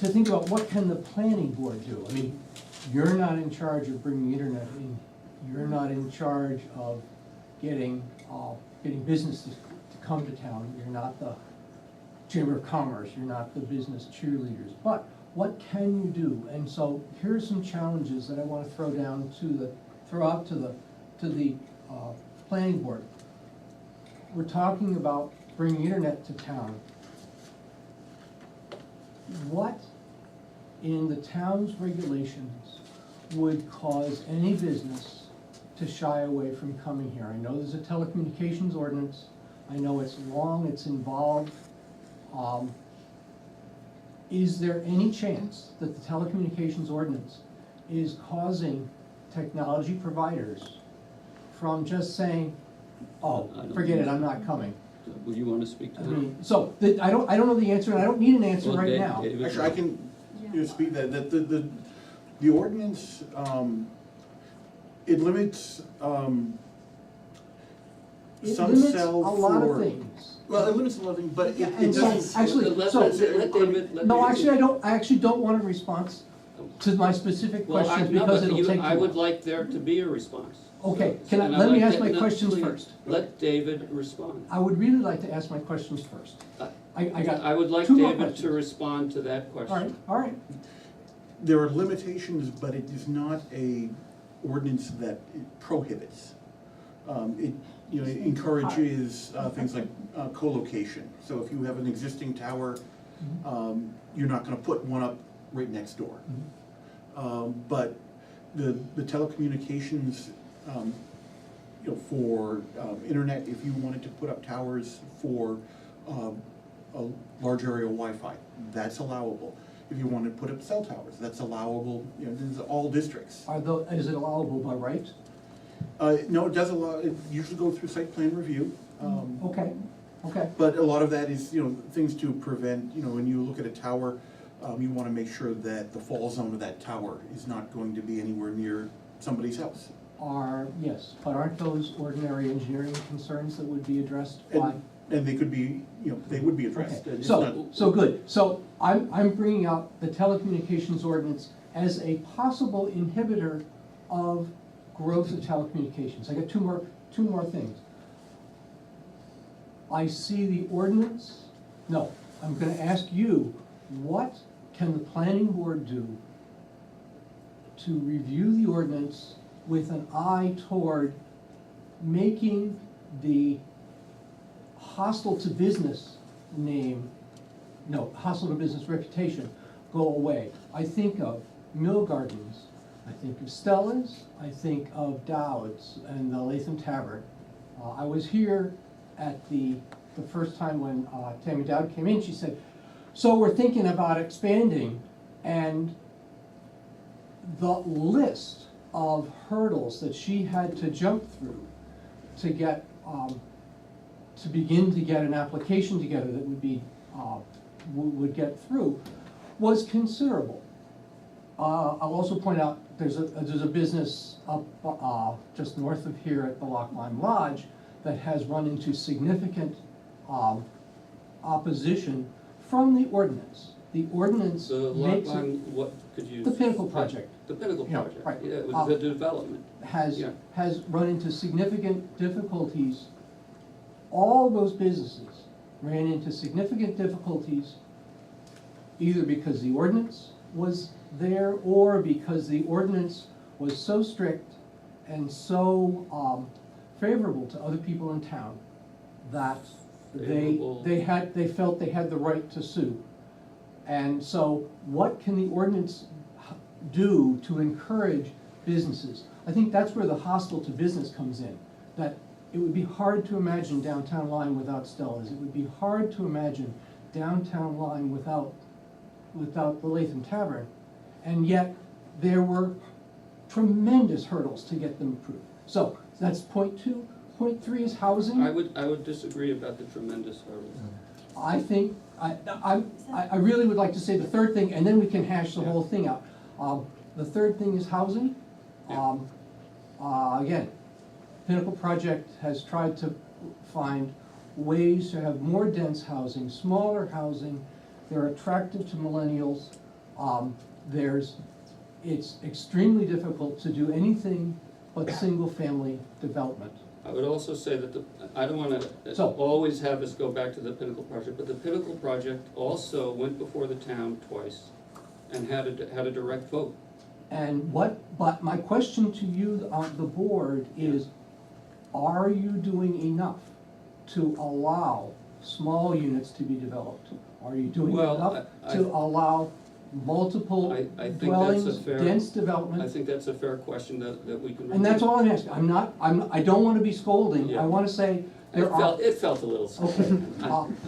To think about what can the planning board do? You're not in charge of bringing internet in. You're not in charge of getting businesses to come to town. You're not the Chamber of Commerce. You're not the business cheerleaders. But what can you do? And so here's some challenges that I want to throw out to the planning board. We're talking about bringing internet to town. What in the town's regulations would cause any business to shy away from coming here? I know there's a telecommunications ordinance. I know it's long, it's involved. Is there any chance that the telecommunications ordinance is causing technology providers from just saying, oh, forget it, I'm not coming? Would you wanna speak to that? I don't know the answer, and I don't need an answer Well, right Dave- now. David- Actually, I can speak that the ordinance, it limits, It some limits sell a lot of for- things. Well, it limits a lot of things, but it And so, doesn't. actually, Let so, David. no, I actually don't want a response to my specific Well, questions no, because but it'll take too I would long. like there to be a response. Okay, So- and I'd let me like ask my no, questions please, first. Let David respond. I would really like to ask my questions first. I got I would like two more David to questions. respond to that question. All right, There are limitations, but it is not a ordinance that it prohibits. It it encourages things like co-location. So if you have an existing tower, you're not gonna put one up right next door. But the telecommunications, you know, for internet, if you wanted to put up towers for a large area Wi-Fi, that's allowable. If you wanted to put up cell towers, that's allowable, you know, this is all districts. Is it allowable by right? No, it does allow, it usually go through site plan review. Okay, okay. But a lot of that is, you know, things to prevent, you know, when you look at a tower, you wanna make sure that the fall zone of that tower is not going to be anywhere near somebody's house. Yes, but aren't those ordinary engineering concerns that would be addressed by? And they could be, you know, they would be addressed. Okay, It's so, not- so good. So I'm bringing up the telecommunications ordinance as a possible inhibitor of growth of telecommunications. I got two more things. I see the ordinance, no, I'm gonna ask you, what can the planning board do to review the ordinance with an eye toward making the hostile to business hostile to business reputation go away? I think of Mill Gardens, I think of Stella's, I think of Dowd's and the Latham Tavern. I was here at the first time when Tammy Dowd came in. She said, so we're thinking about expanding, and the list of hurdles that she had to jump through to get, to begin to get an application together that would be, would get through, was considerable. I'll also point out, there's a business up, just north of here at the Loch Lyme Lodge that has run into significant, opposition from the ordinance. The ordinance The makes lot it, line, what could you? the Pinnacle project. The Pinnacle Yeah, project, right. yeah, with the development. has, Yeah. has run into significant difficulties. All those businesses ran into significant difficulties either because the ordinance was there or because the ordinance was so strict and so favorable to other people in town that Favorable. they felt they had the right to sue. And so what can the ordinance do to encourage businesses? I think that's where the hostile to business comes in, that it would be hard to imagine downtown Lyme without Stella's. It would be hard to imagine downtown Lyme without the Latham Tavern. And yet, there were tremendous hurdles to get them approved. So, that's point two. Point three is housing. I would disagree about the tremendous hurdles. I think, I really would like to say the third thing, and then we can hash the whole thing out. The third thing is housing. Yeah. Again, Pinnacle Project has tried to find ways to have more dense housing, smaller housing. They're attractive to millennials. It's extremely difficult to do anything but single-family development. I would also say that I don't wanna So- always have us go back to the Pinnacle project, but the Pinnacle project also went before the town twice and had a direct vote. And but my question to you on the board is, are you doing enough to allow small units to be developed? Are you doing Well, enough I- to allow multiple I think that's a dwellings, fair- dense I development? think that's a fair question that we can. And that's all I'm asking. I don't wanna be scolding. Yeah. I wanna say there are, It felt a little okay, scary.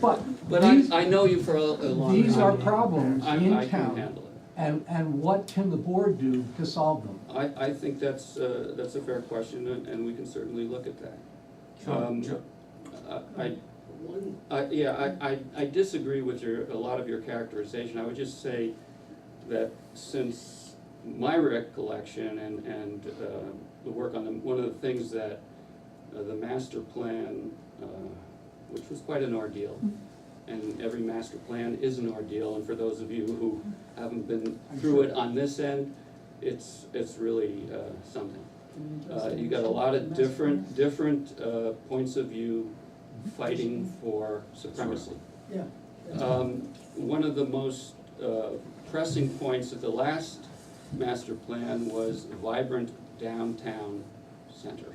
but But these, I know you for a long time. these are problems I in can town. handle it. And what can the board do to solve them? I think that's a fair question, and we can certainly look at that. Joe, I disagree with a lot of your characterization. I would just say that since my recollection and the work on one of the things that the master plan, which was quite an ordeal, and every master plan is an ordeal, and for those of you who haven't been through it on this end, it's really something. You got a lot of different points of view fighting for supremacy. Yeah. One of the most pressing points of the last master plan was vibrant downtown center.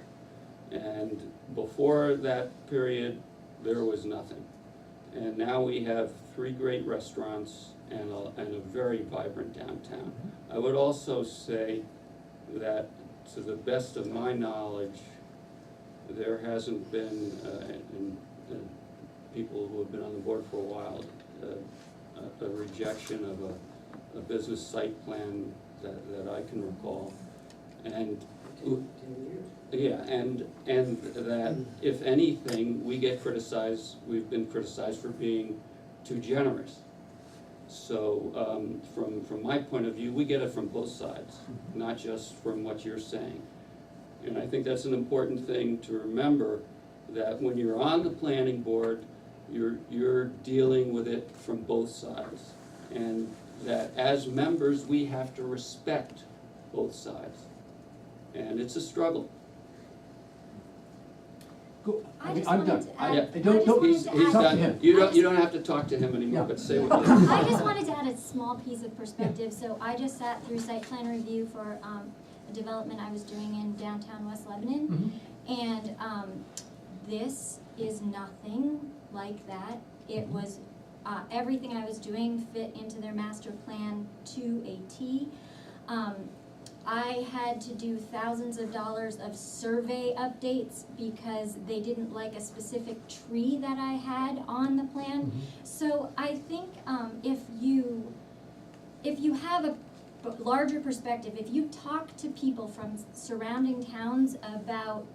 And before that period, there was nothing. And now we have 3 great restaurants and a very vibrant downtown. I would also say that, to the best of my knowledge, there hasn't been, and people who have been on the board for a while, a rejection of a business site plan that I can recall. And, 10 years. yeah, and that if anything, we get criticized, we've been criticized for being too generous. So, from my point of view, we get it from both sides, not just from what you're saying. And I think that's an important thing to remember, that when you're on the planning board, you're dealing with it from both sides. And that as members, we have to respect both sides. And it's a struggle. Go, I I mean, just I'm wanted done. to I add- don't, I just wanted He's to done. It's up to him. You don't have to talk to him anymore, Yeah. but say what I just wanted to add a small piece of perspective. So I just sat through site plan review for a development I was doing in downtown West Lebanon. Mhm. And this is nothing like that. It was, everything I was doing fit into their master plan to a T. I had to do thousands of dollars of survey updates because they didn't like a specific tree that I had on the plan. So I think if you have a larger perspective, if you talk to people from surrounding towns about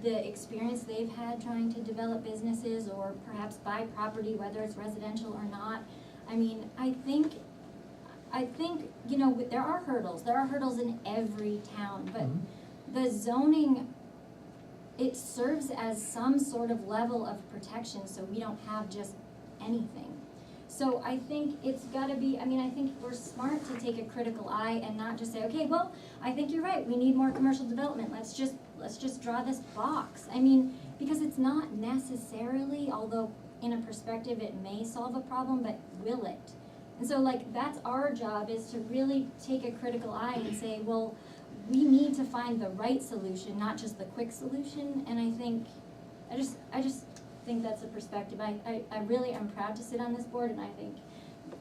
the experience they've had trying to develop businesses or perhaps buy property, whether it's residential or not, I mean, I think, you know, there are hurdles in every town, but the zoning, it serves as some sort of level of protection, so we don't have just anything. So I think it's gotta be, I mean, I think we're smart to take a critical eye and not just say, okay, well, I think you're right, we need more commercial development, let's just draw this box. I mean, because it's not necessarily, although in a perspective it may solve a problem, but will it? And so like, that's our job, is to really take a critical eye and say, well, we need to find the right solution, not just the quick solution. And I think, I just think that's a perspective. I really am proud to sit on this board, and I think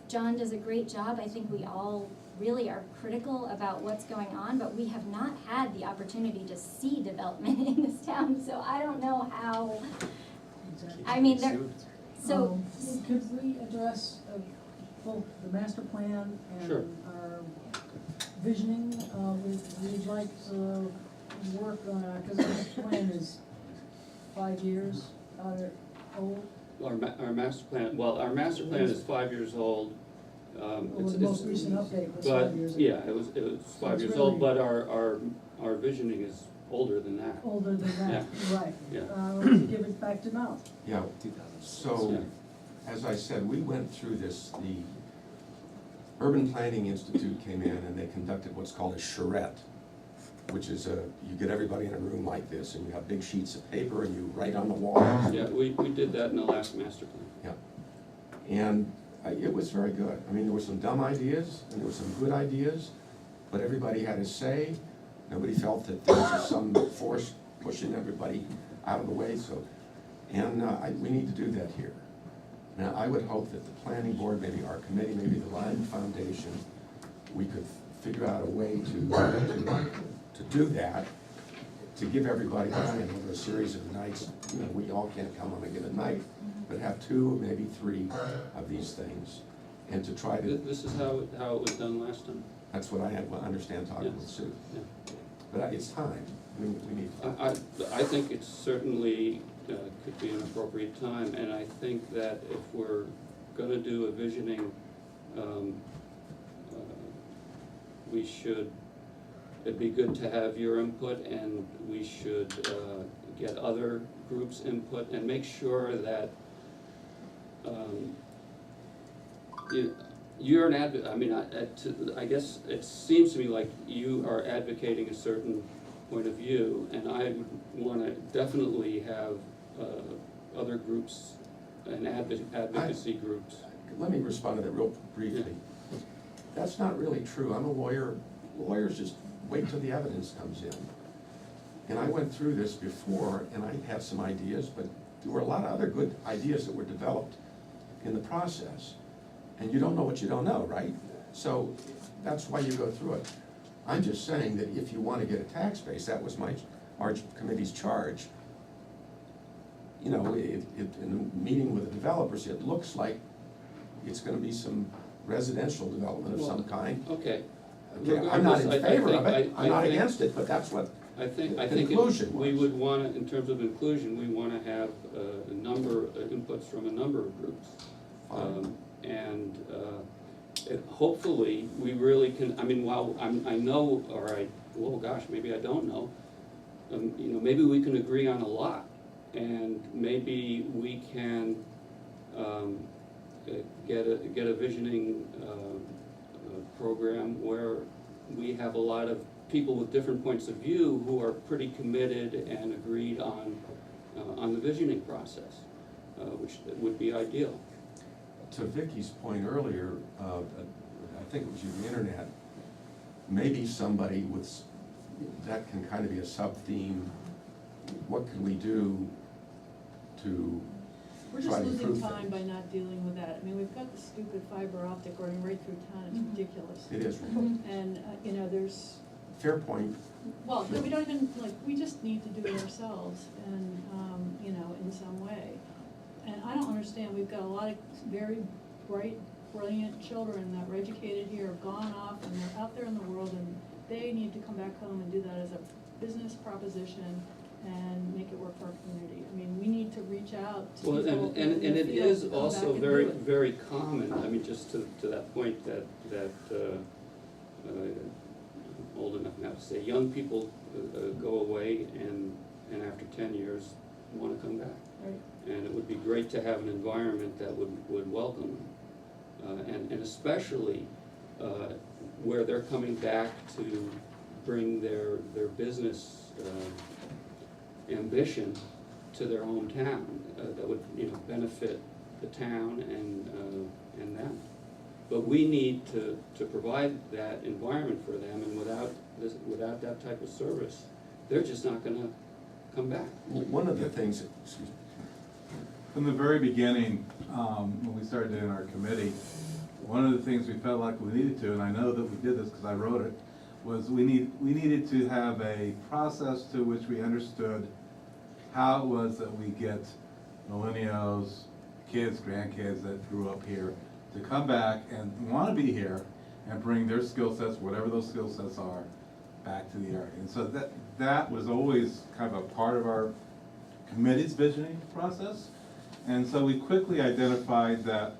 John does a great job. I think we all really are critical about what's going on, but we have not had the opportunity to see development in this town, so I don't know how, I mean, there, so. Could we address both the master plan Sure. and our visioning? We'd like to work on, cause the plan is 5 years old. Our master plan is 5 years old. Well, the most recent update was But, 5 years ago. yeah, it was 5 it's years really- old, but our visioning is older than that. Older than that, right. Yeah. Let's give it back to Mel. Yeah, so, Yeah. as I said, we went through this, the Urban Planning Institute came in and they conducted what's called a charrette, which is you get everybody in a room like this, and you have big sheets of paper and you write on the walls. Yeah, we did that in the last master plan. Yeah, and it was very good. I mean, there were some dumb ideas, and there were some good ideas, but everybody had a say. Nobody felt that there was some force pushing everybody out of the way, so, and we need to do that here. Now, I would hope that the planning board, maybe our committee, maybe the Lyme Foundation, we could figure out a way to do that, to give everybody time over a series of nights. You know, we all can't come on a given night, but have 2, maybe 3 of these things, and to try to, This is how it was done last time. that's what I understand talking with Sue. Yeah. But it's time, we need. I think it certainly could be an appropriate time, and I think that if we're gonna do a visioning, we should, it'd be good to have your input, and we should get other groups' input and make sure that you're an advocate. I mean, I guess it seems to me like you are advocating a certain point of view, and I would wanna definitely have other groups and advocacy groups. Let me respond to that real briefly. That's not really true. I'm a lawyer. Lawyers just wait till the evidence comes in. And I went through this before, and I had some ideas, but there were a lot of other good ideas that were developed in the process. And you don't know what you don't know, right? So that's why you go through it. I'm just saying that if you want to get a tax base, that was our committee's charge. You know, in a meeting with the developers, it looks like it's gonna be some residential development of some kind. Okay. Okay, I'm not in Regardless, I favor of think- it, I'm not think- against it, but that's what I think inclusion we was. would wanna, in terms of inclusion, we wanna have a number, inputs from a number of groups. And hopefully, we really can, I mean, while I know, well, gosh, maybe I don't know. You know, maybe we can agree on a lot, and maybe we can get a visioning program where we have a lot of people with different points of view who are pretty committed and agreed on the visioning process, which would be ideal. To Vicky's point earlier, I think it was the internet, maybe somebody with, that can kind of be a sub-theme. What can we do to We're try just to losing improve time things? by not dealing with that. I mean, we've got the stupid fiber optic running right through town, it's Mhm. ridiculous. It is, And, you know, there's, fair point. well, we don't even, like, we just need to do it ourselves and, you know, in some way. And I don't understand, we've got a lot of very bright, brilliant children that were educated here, have gone off, and they're out there in the world, and they need to come back home and do that as a business proposition and make it work for our community. I mean, we need to reach out to Well, people and in the it field is to come also back and very, do it. very common, I mean, just to that point that old enough now to say, young people go away and after 10 years wanna come back. Right. And it would be great to have an environment that would welcome them. And especially where they're coming back to bring their business ambition to their hometown, that would, you know, benefit the town and them. But we need to provide that environment for them, and without that type of service, they're just not gonna come back. One of the things, excuse me, From the very beginning, when we started doing our committee, one of the things we felt like we needed to, and I know that we did this because I wrote it, was we needed to have a process to which we understood how it was that we get millennials, kids, grandkids that grew up here to come back and want to be here and bring their skill sets, whatever those skill sets are, back to the area. And so that was always kind of a part of our committee's visioning process. And so we quickly identified that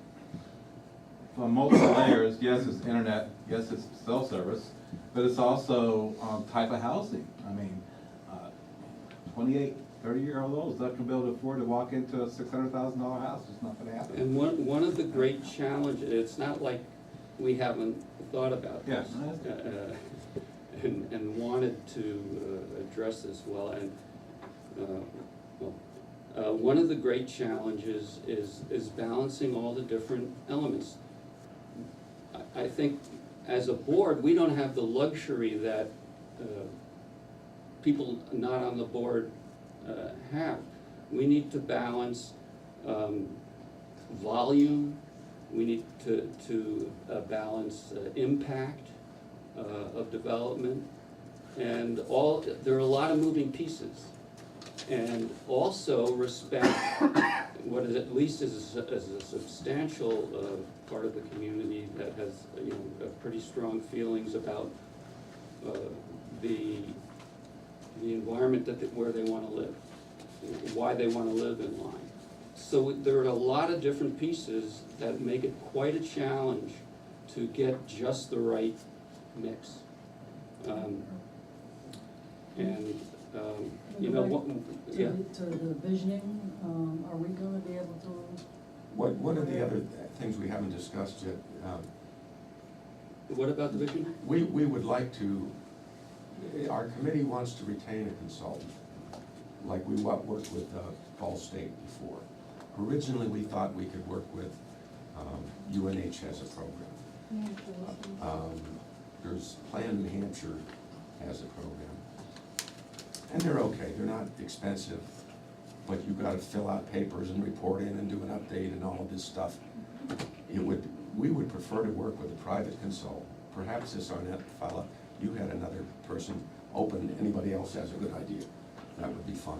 from multiple layers, yes, it's internet, yes, it's cell service, but it's also type of housing. I mean, 28, 30-year-olds not gonna be able to afford to walk into a $600,000 house, it's not gonna happen. And one of the great challenges, it's not like we haven't thought about Yeah, this. no, that's And wanted to address this well, and, one of the great challenges is balancing all the different elements. I think as a board, we don't have the luxury that people not on the board have. We need to balance volume, we need to balance impact of development, and there are a lot of moving pieces. And also respect what is at least is a substantial part of the community that has, you know, pretty strong feelings about the environment where they wanna live, why they wanna live in Lyme. So there are a lot of different pieces that make it quite a challenge to get just the right mix. You know, what, yeah. To the visioning, are we gonna be able to? one of the other things we haven't discussed yet, What about the vision? we would like to, our committee wants to retain a consultant, like we worked with Ball State before. Originally, we thought we could work with, UNH has a program. Yeah, sure. There's Plan New Hampshire has a program. And they're okay, they're not expensive, but you've gotta fill out papers and report in and do an update and all of this stuff. We would prefer to work with a private consultant. Perhaps this Arnett fella, you had another person open, anybody else has a good idea. that would be fine,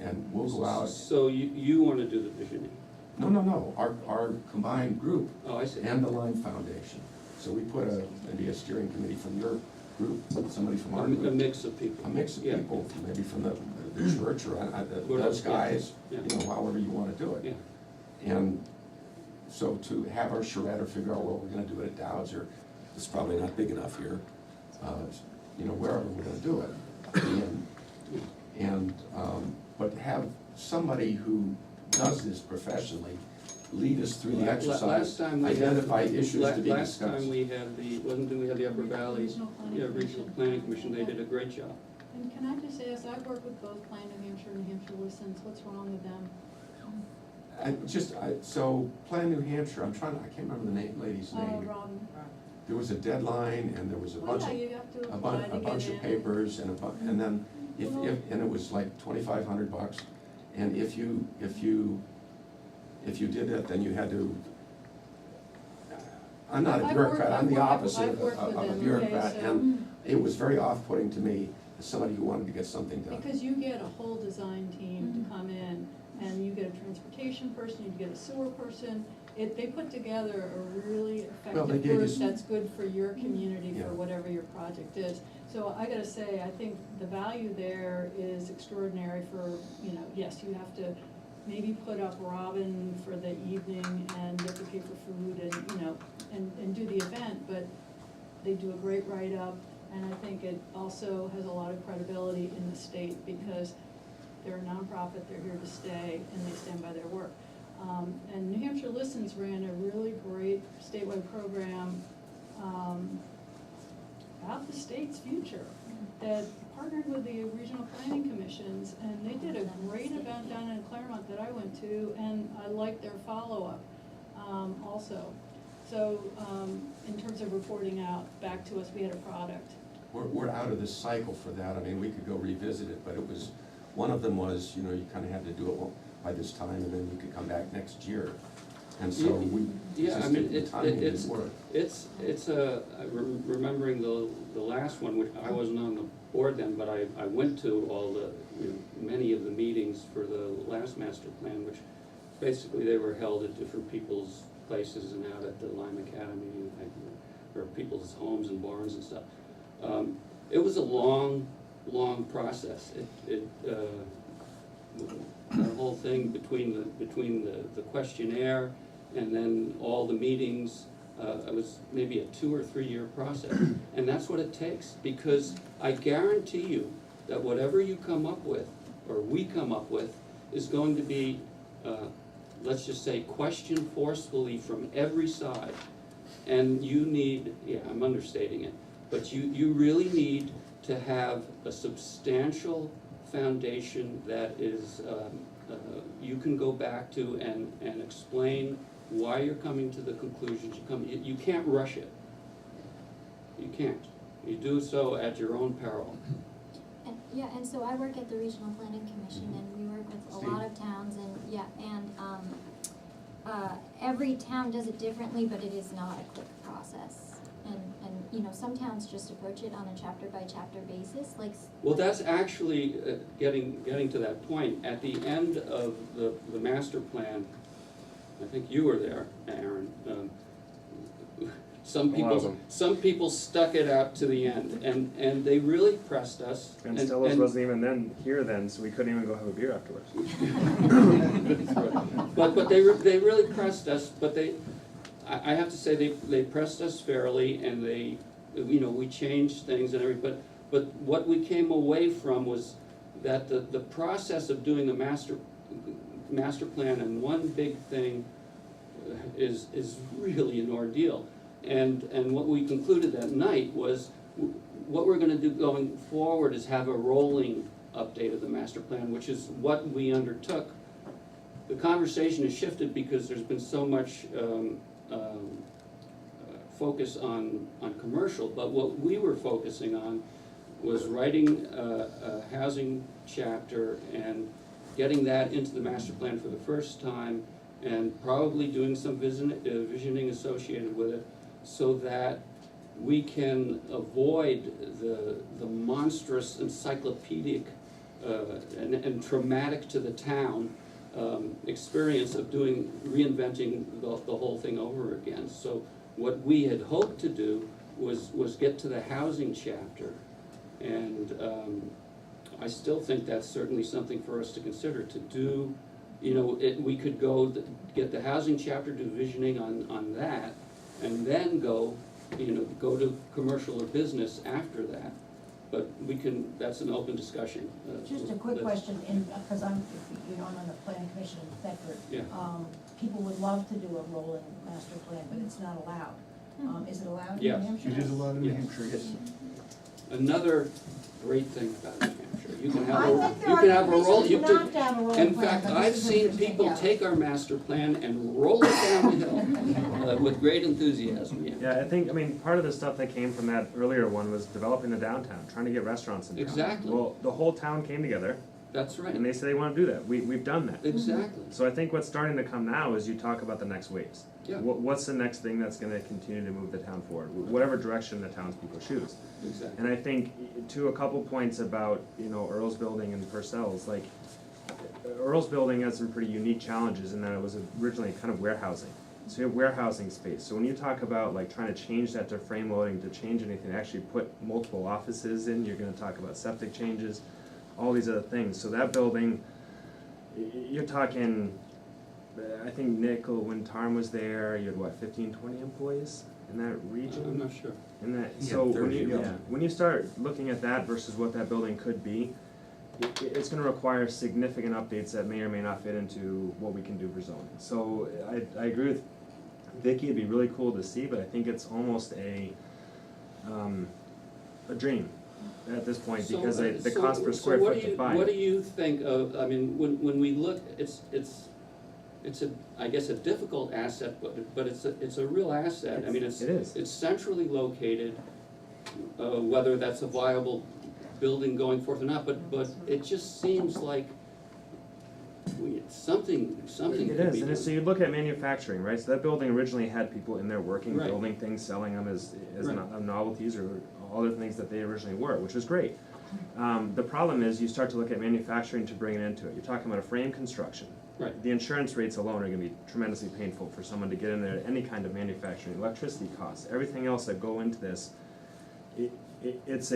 and we'll go out. So you wanna do the visioning? No, our combined group Oh, I see. and the Lyme Foundation. So we put maybe a steering committee from your group, somebody from our A group. mix of people. A mix of Yeah. people, maybe from the church or those guys, Yeah. you know, however you wanna do it. Yeah. And so to have our charrette figure out what we're gonna do at Dow's, or it's probably not big enough here, you know, wherever we're gonna do it. But have somebody who does this professionally lead us through the Last exercise, time we had. identify issues to be Last discussed. time we had we had the Upper Valley, Regional Planning yeah, Regional Commission. Planning Commission, they did a great job. And can I just ask, I've worked with both Plan New Hampshire and New Hampshire Listens, what's wrong with them? So Plan New Hampshire, I can't remember the lady's name. Robin. There was a deadline and there was a Well, bunch yeah, of, you have to a apply bunch, to a bunch get of in. papers and and then and it was like $2,500. And if you did that, then you had to, I'm not a I've bureaucrat, I'm the worked- opposite I've worked of with a them, bureaucrat. okay, so- And it was very off-putting to me as somebody who wanted to get something done. Because you get a whole design team Mhm. to come in, and you get a transportation person, you get a sewer person. They put together a really Well, they effective gave you group s- that's good for your community, Yeah. for whatever your project is. So I gotta say, I think the value there is extraordinary for, you know, yes, you have to maybe put up Robin for the evening and you have to pay for food and, you know, and do the event, but they do a great write-up. And I think it also has a lot of credibility in the state because they're a nonprofit, they're here to stay, and they stand by their work. And New Hampshire Listens ran a really great statewide program about the state's future that partnered with the regional planning commissions, and they did a great event down in Claremont that I went to, and I liked their follow-up also. So in terms of reporting out back to us, we had a product. We're out of this cycle for that. I mean, we could go revisit it, but it was, one of them was, you know, you kind of had to do it by this time and then you could come back next year. And so we Yeah, I just mean, didn't, the timing didn't work. it's remembering the last one, which I wasn't on the board then, but I went to all the, you know, many of the meetings for the last master plan, which basically they were held at different people's places and out at the Lyme Academy, or people's homes and barns and stuff. It was a long process. The whole thing between the questionnaire and then all the meetings, it was maybe a 2 or 3 year process. And that's what it takes, because I guarantee you that whatever you come up with, or we come up with, is going to be, let's just say, questioned forcefully from every side. And you need, yeah, I'm understating it, but you really need to have a substantial foundation that is, you can go back to and explain why you're coming to the conclusions you come. You can't rush it. You can't. You do so at your own peril. And, yeah, and so I work at the Regional Planning Commission, and we work with a lot of towns, and, yeah, and, every town does it differently, but it is not a quick process. And, you know, some towns just approach it on a chapter by chapter basis, like. Well, that's actually, getting to that point, at the end of the master plan, I think you were there, Aaron, some people stuck it out to the end, and they really pressed us. And Stella's wasn't even then here then, so we couldn't even go have a beer afterwards. But they really pressed us, but I have to say, they pressed us fairly, and they, you know, we changed things and everything, but what we came away from was that the process of doing the master plan and one big thing is really an ordeal. And what we concluded that night was, what we're gonna do going forward is have a rolling update of the master plan, which is what we undertook. The conversation has shifted because there's been so much focus on commercial, but what we were focusing on was writing a housing chapter and getting that into the master plan for the first time, and probably doing some visioning associated with it, so that we can avoid the monstrous encyclopedic and traumatic to the town experience of reinventing the whole thing over again. So what we had hoped to do was get to the housing chapter, and I still think that's certainly something for us to consider, to do, you know, we could get the housing chapter divisioning on that, and then go to commercial or business after that. But that's an open discussion. Just a quick question, because I'm on the planning commission in Thetford. Yeah. People would love to do a rolling master plan, but it's not allowed. Is it allowed in New Yes. Hampshire? It is allowed in New Yes. Hampshire, yes. Another great thing about New Hampshire, you can have I think there you can are have a roll, reasons you not can, to have a rolling in plan, fact, but I've this is seen interesting, people yeah. take our master plan and roll it down the hill with great enthusiasm, yeah. Yeah, I mean, part of the stuff that came from that earlier one was developing the downtown, trying to get restaurants in town. Exactly. Well, the whole town came together, That's right, and they said they wanna do that, we've done that. exactly, So I think what's starting to come now is you talk about the next waves. yeah, What's the next thing that's gonna continue to move the town forward, whatever direction the townspeople choose. exactly. And I think to a couple points about, Earl's Building and Purcell's, like, Earl's Building has some pretty unique challenges in that it was originally kind of warehousing. So you have warehousing space, so when you talk about like trying to change that to frame loading, to change anything, actually put multiple offices in, you're gonna talk about septic changes, all these other things, so that building, you're talking, I think Nick, when Tarm was there, you had what, 15, 20 employees in that region? I'm not sure. In that, Yeah, so when 30, you, yeah. when you start looking at that versus what that building could be, it's gonna require significant updates that may or may not fit into what we can do for zoning. So I agree with Vicky, it'd be really cool to see, but I think it's almost a dream at this point, because the cost per square foot to buy What do it. you think of, I mean, when we look, it's I guess a difficult asset, but it's a real asset. I mean, It is. it's centrally located, whether that's a viable building going forth or not, but it just seems like something It could be is, done. and so you look at manufacturing, right, so that building originally had people in there working, Right. building things, selling them as Right. novelties or other things that they originally were, which was great. The problem is, you start to look at manufacturing to bring it into it, you're talking about a frame construction. Right. The insurance rates alone are gonna be tremendously painful for someone to get in there, any kind of manufacturing, electricity costs, everything else that go into this. It's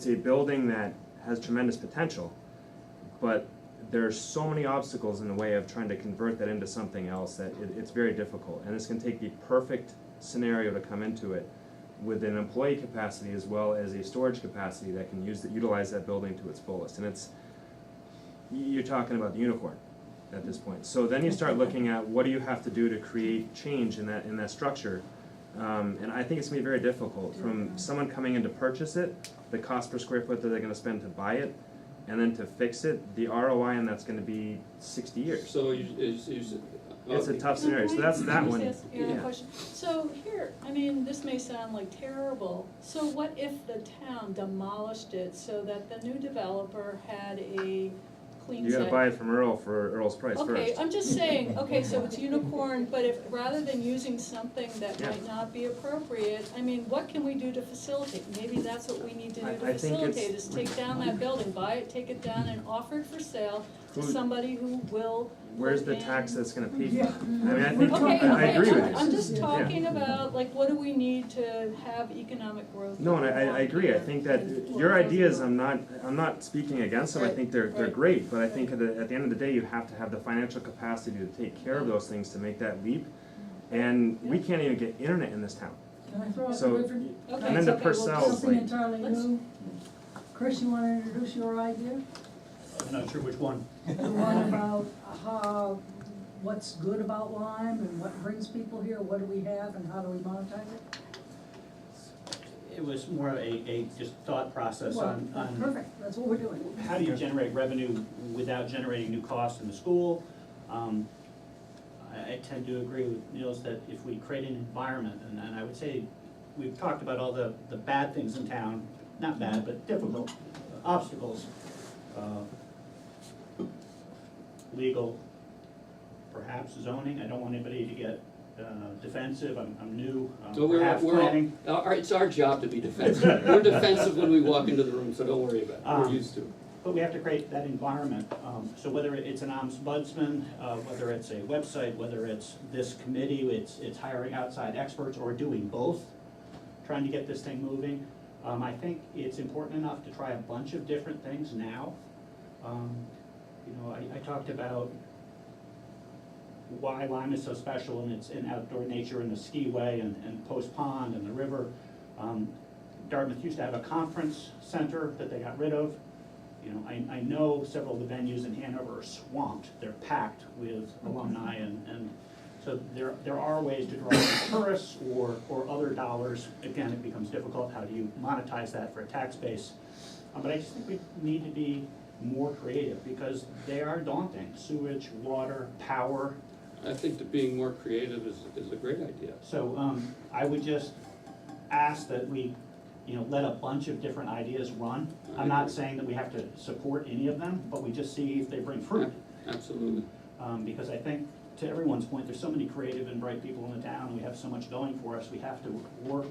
a building that has tremendous potential, but there's so many obstacles in the way of trying to convert that into something else that it's very difficult. And it's gonna take the perfect scenario to come into it with an employee capacity as well as a storage capacity that can utilize that building to its fullest. And you're talking about the unicorn at this point. So then you start looking at what do you have to do to create change in that structure. And I think it's gonna be very difficult from someone coming in to purchase it, the cost per square foot that they're gonna spend to buy it, and then to fix it, the ROI on that's gonna be 60 years. So It's a tough scenario, so that's that one. Yes, yeah, Yeah. question. So here, I mean, this may sound like terrible, so what if the town demolished it so that the new developer had a clean You set? gotta buy it from Earl for Earl's price first. Okay, I'm just saying, okay, so it's unicorn, but if, rather than using something that Yeah. might not be appropriate, I mean, what can we do to facilitate? Maybe that's what we need to do I to think it's- facilitate, is take down that building, buy it, take it down and offer it for sale to Who- somebody who will. Where's put the tax in- that's gonna pay for Yeah. it? I mean, I think, Okay, I agree with okay, you. I'm just Yeah. talking about, like, what do we need to have economic growth? No, and I agree, I think that your ideas, I'm not speaking against them, I think they're Right. great, but I think at the end of the day, you have to have the financial capacity to take care of those things to make that leap. And we can't even get internet in this town. Can I throw out So, a different, Okay, and then the okay, well, Purcell's, something like, entirely let's- new? Chris, you wanna introduce your idea? I'm not sure which one. The one about what's good about Lyme and what brings people here, what do we have and how do we monetize it? It was more of a just thought process Well, on perfect, that's what we're doing. how do you generate revenue without generating new costs in the school? I tend to agree with Niels that if we create an environment, and I would say, we've talked about all the bad things in town, not bad, but difficult, obstacles, legal, perhaps zoning, I don't want anybody to get defensive, I'm new, So perhaps planning. it's our job to be defensive. We're defensive when we walk into the room, so don't worry about it, we're used to it. But we have to create that environment, so whether it's an ombudsman, whether it's a website, whether it's this committee, it's hiring outside experts, or doing both, trying to get this thing moving. I think it's important enough to try a bunch of different things now. You know, I talked about why Lyme is so special, and it's in outdoor nature and the skiway and Post Pond and the river. Dartmouth used to have a conference center that they got rid of. You know, I know several of the venues in Hanover are swamped, they're packed with alumni, and so there are ways to draw in tourists or other dollars. Again, it becomes difficult, how do you monetize that for a tax base? But I just think we need to be more creative, because they are daunting, sewage, water, power. I think that being more creative is a great idea. So I would just ask that we, you know, let a bunch of different ideas run. I'm not saying that we have to support any of them, but we just see if they bring fruit. Absolutely. Because I think, to everyone's point, there's so many creative and bright people in the town, we have so much going for us, we have to work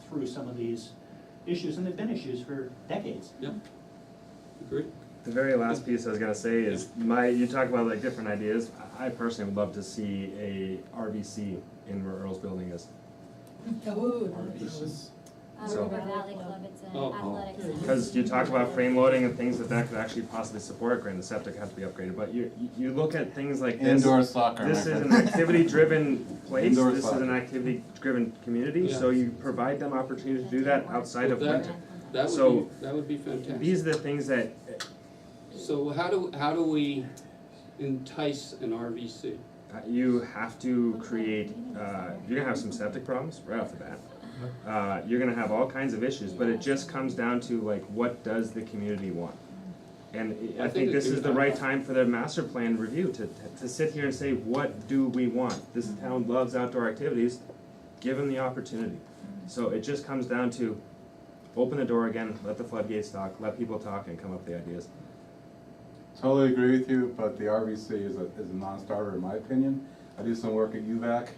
through some of these issues, and they've been issues for decades. Yep. Agreed. The very last piece I was gonna say is, you talk about like different ideas, I personally would love to see a RVC in where Earl's building is. So- River Valley Club, it's an Oh. athletics center. Because you talk about frame loading and things that could actually possibly support, granted the septic has to be upgraded, but you look at things like this. Indoor soccer. This my is an friend. activity-driven place, Indoor this is soccer. an activity-driven community, so you provide them opportunity to do that outside of Well, winter. That would be fantastic. These are the things that, So how do we entice an RVC? you have to create, you're gonna have some septic problems right off the bat. You're gonna have all kinds of issues, but it just comes down to like, what does the community want? And I think this is the right time for the master plan review, to sit here and say, what do we want? This town loves outdoor activities, give them the opportunity. So it just comes down to, open the door again, let the floodgates talk, let people talk and come up with the ideas. Totally agree with you, but the RVC is a non-starter in my opinion. I do some work at UVAC,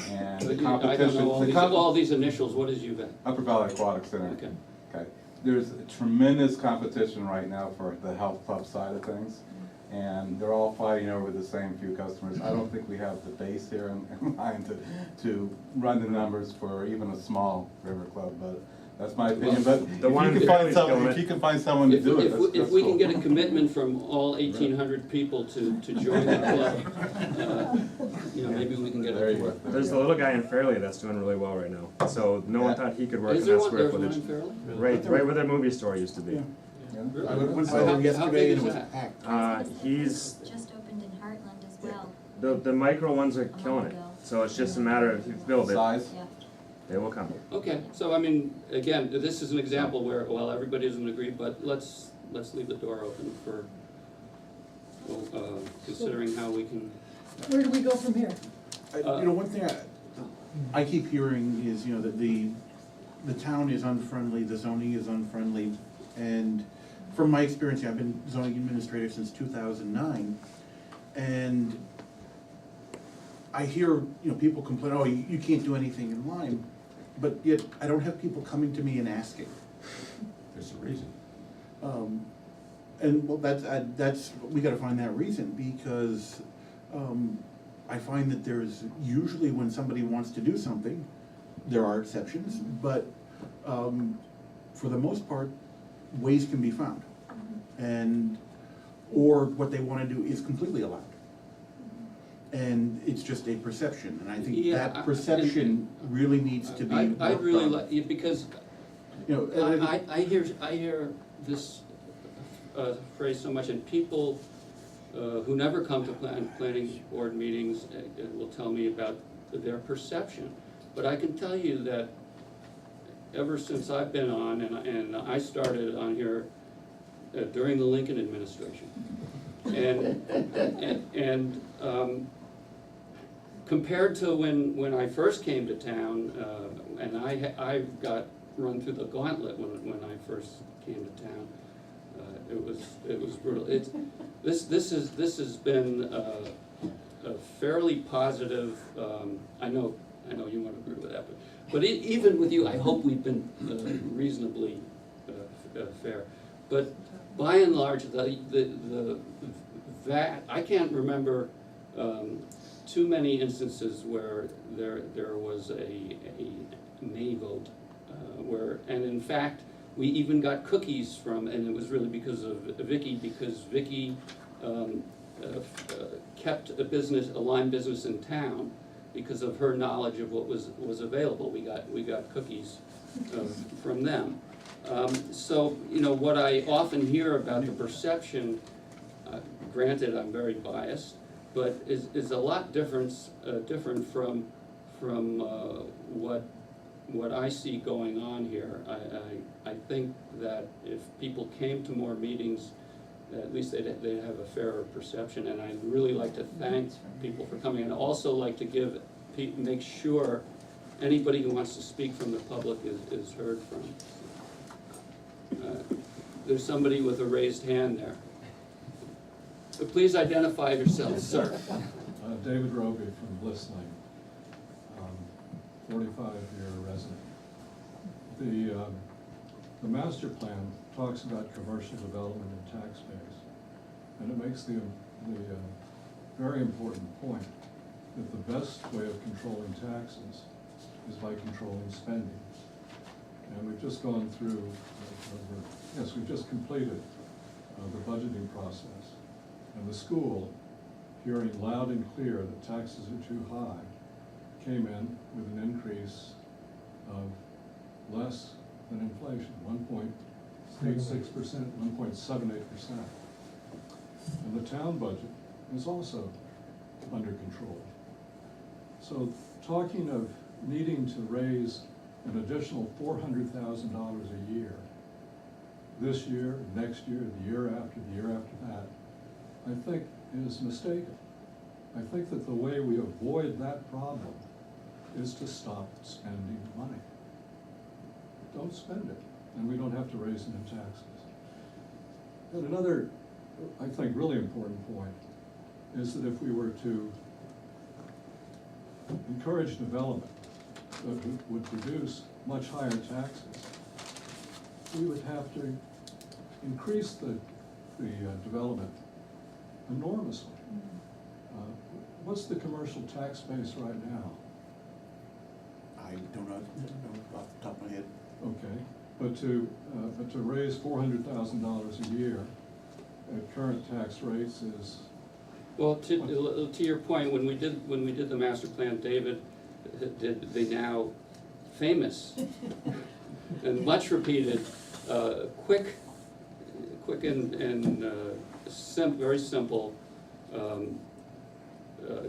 and the I don't competition, know all these initials, what is UVAC? Upper Valley Aquatic Center. Okay. Okay, there's a tremendous competition right now for the health club side of things, and they're all fighting over the same few customers. I don't think we have the base here in mind to run the numbers for even a small river club, but that's my opinion. But if you can find someone to do it, that's If we can cool. get a commitment from all 1,800 people to join the club, you know, maybe we can get There it you to go. work. There's a little guy in Fairleigh that's doing really well right now, so no one thought he could work Is in there that one, square there's one footage. in Fairleigh? Right where the movie store used to be. Yeah. Really? I was How- there how yesterday big and is it was that? packed. He's, Just opened in Heartland as well. the micro ones are killing it, so it's just a matter of if you build it, Size? Yeah. they will come. Okay, so I mean, again, this is an example where, well, everybody doesn't agree, but let's leave the door open for, considering how we can, Where do we go from here? One thing I keep hearing is, that the town is unfriendly, the zoning is unfriendly, and from my experience, I've been zoning administrator since 2009, and I hear, people complain, oh, you can't do anything in Lyme, but yet I don't have people coming to me and asking. There's a reason. And well, that's, we gotta find that reason, because, I find that there's, usually when somebody wants to do something, there are exceptions, but, for the most part, ways can be found. And, or what they wanna do is completely allowed. And it's just a perception, and I think Yeah, that perception really needs to be worked on. I'd really like, because And I hear this phrase so much, and people who never come to planning board meetings will tell me about their perception. But I can tell you that ever since I've been on, and I started on here during the Lincoln administration, and compared to when I first came to town, and I got run through the gauntlet when I first came to town. It was brutal. This has been a fairly positive. I know you won't agree with that, but even with you, I hope we've been reasonably fair. But by and large, that, I can't remember, too many instances where there was a nay vote, and in fact, we even got cookies from, and it was really because of Vicky, because Vicky, kept a Lyme business in town because of her knowledge of what was available. We got cookies, from them. So, you know, what I often hear about the perception, granted, I'm very biased, but is a lot different from what I see going on here. I think that if people came to more meetings, at least they'd have a fairer perception, and I'd really like to thank people for coming, and also like to make sure anybody who wants to speak from the public is heard from. There's somebody with a raised hand there. So please identify yourself, sir. David Roby from Bliss Lane, 45-year resident. The master plan talks about commercial development and tax base, and it makes the very important point that the best way of controlling taxes is by controlling spending. And we've just gone through, we've just completed the budgeting process. And the school, hearing loud and clear that taxes are too high, came in with an increase of less than inflation, 1.86%, 1.78%. And the town budget is also under control. So talking of needing to raise an additional $400,000 a year, this year, next year, the year after that, I think is mistaken. I think that the way we avoid that problem is to stop spending money. Don't spend it, and we don't have to raise it in taxes. And another, I think, really important point is that if we were to encourage development that would produce much higher taxes, we would have to increase the development enormously. What's the commercial tax base right now? I don't know off the top of my head. Okay, but to raise $400,000 a year at current tax rates is. Well, to your point, when we did the master plan, David did the now famous and much repeated, quick and very simple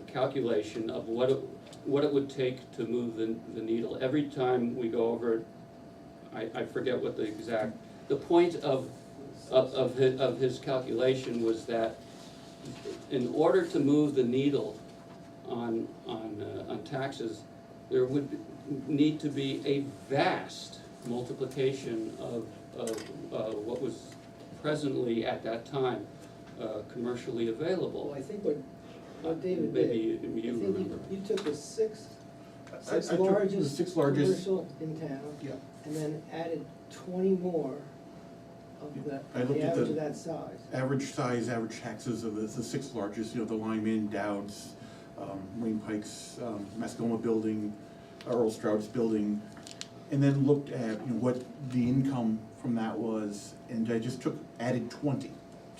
calculation of what it would take to move the needle. Every time we go over it, I forget what the point of his calculation was that in order to move the needle on taxes, there would need to be a vast multiplication of what was presently at that time commercially available. Well, I think what David Maybe did, you I remember. think you took the six I took the six largest commercial in town, Yeah. and then added 20 more of I looked the at average the of that size. average size, average taxes of the six largest, the Lyme Inn, Dowd's, Wayne Pike's, Mascoma Building, Earl Stroud's Building, and then looked at what the income from that was, and I just added 20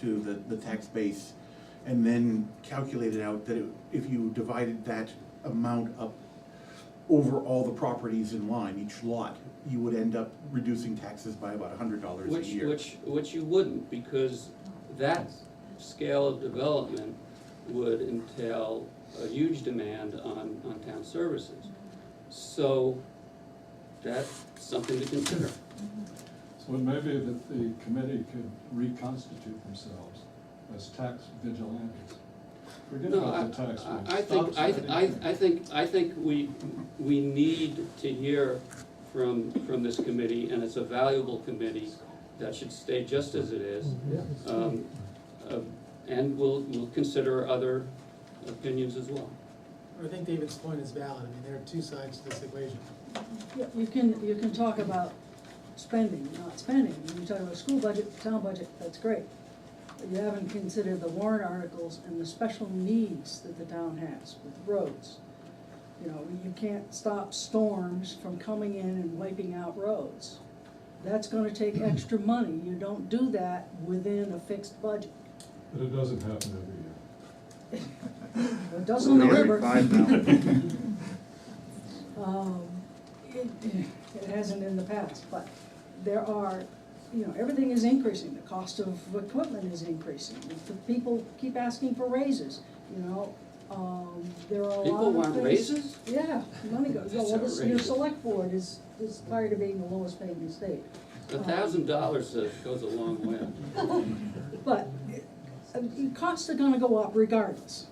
to the tax base, and then calculated out that if you divided that amount up over all the properties in Lyme, each lot, you would end up reducing taxes by about $100 a year. Which you wouldn't, because that scale of development would entail a huge demand on town services. So that's something to consider. So it may be that the committee could reconstitute themselves as tax vigilantes. Forget about the tax rate. I think we need to hear from this committee, and it's a valuable committee that should stay just as it is. And we'll consider other opinions as well. I think David's point is valid. I mean, there are two sides to this equation. Yeah, you can talk about spending, not spending. When you're talking about school budget, town budget, that's great. But you haven't considered the warrant articles and the special needs that the town has with roads. You know, you can't stop storms from coming in and wiping out roads. That's gonna take extra money. You don't do that within a fixed budget. But it doesn't happen every year. It does on the river. It hasn't in the past, but there are, you know, everything is increasing, the cost of equipment is increasing, the people keep asking for raises, you know, there are a lot of things. People want raises? Yeah, money goes, That's well, your outrageous. select board is tired of being the lowest paid in the state. $1,000 goes a long way. But costs are gonna go up regardless,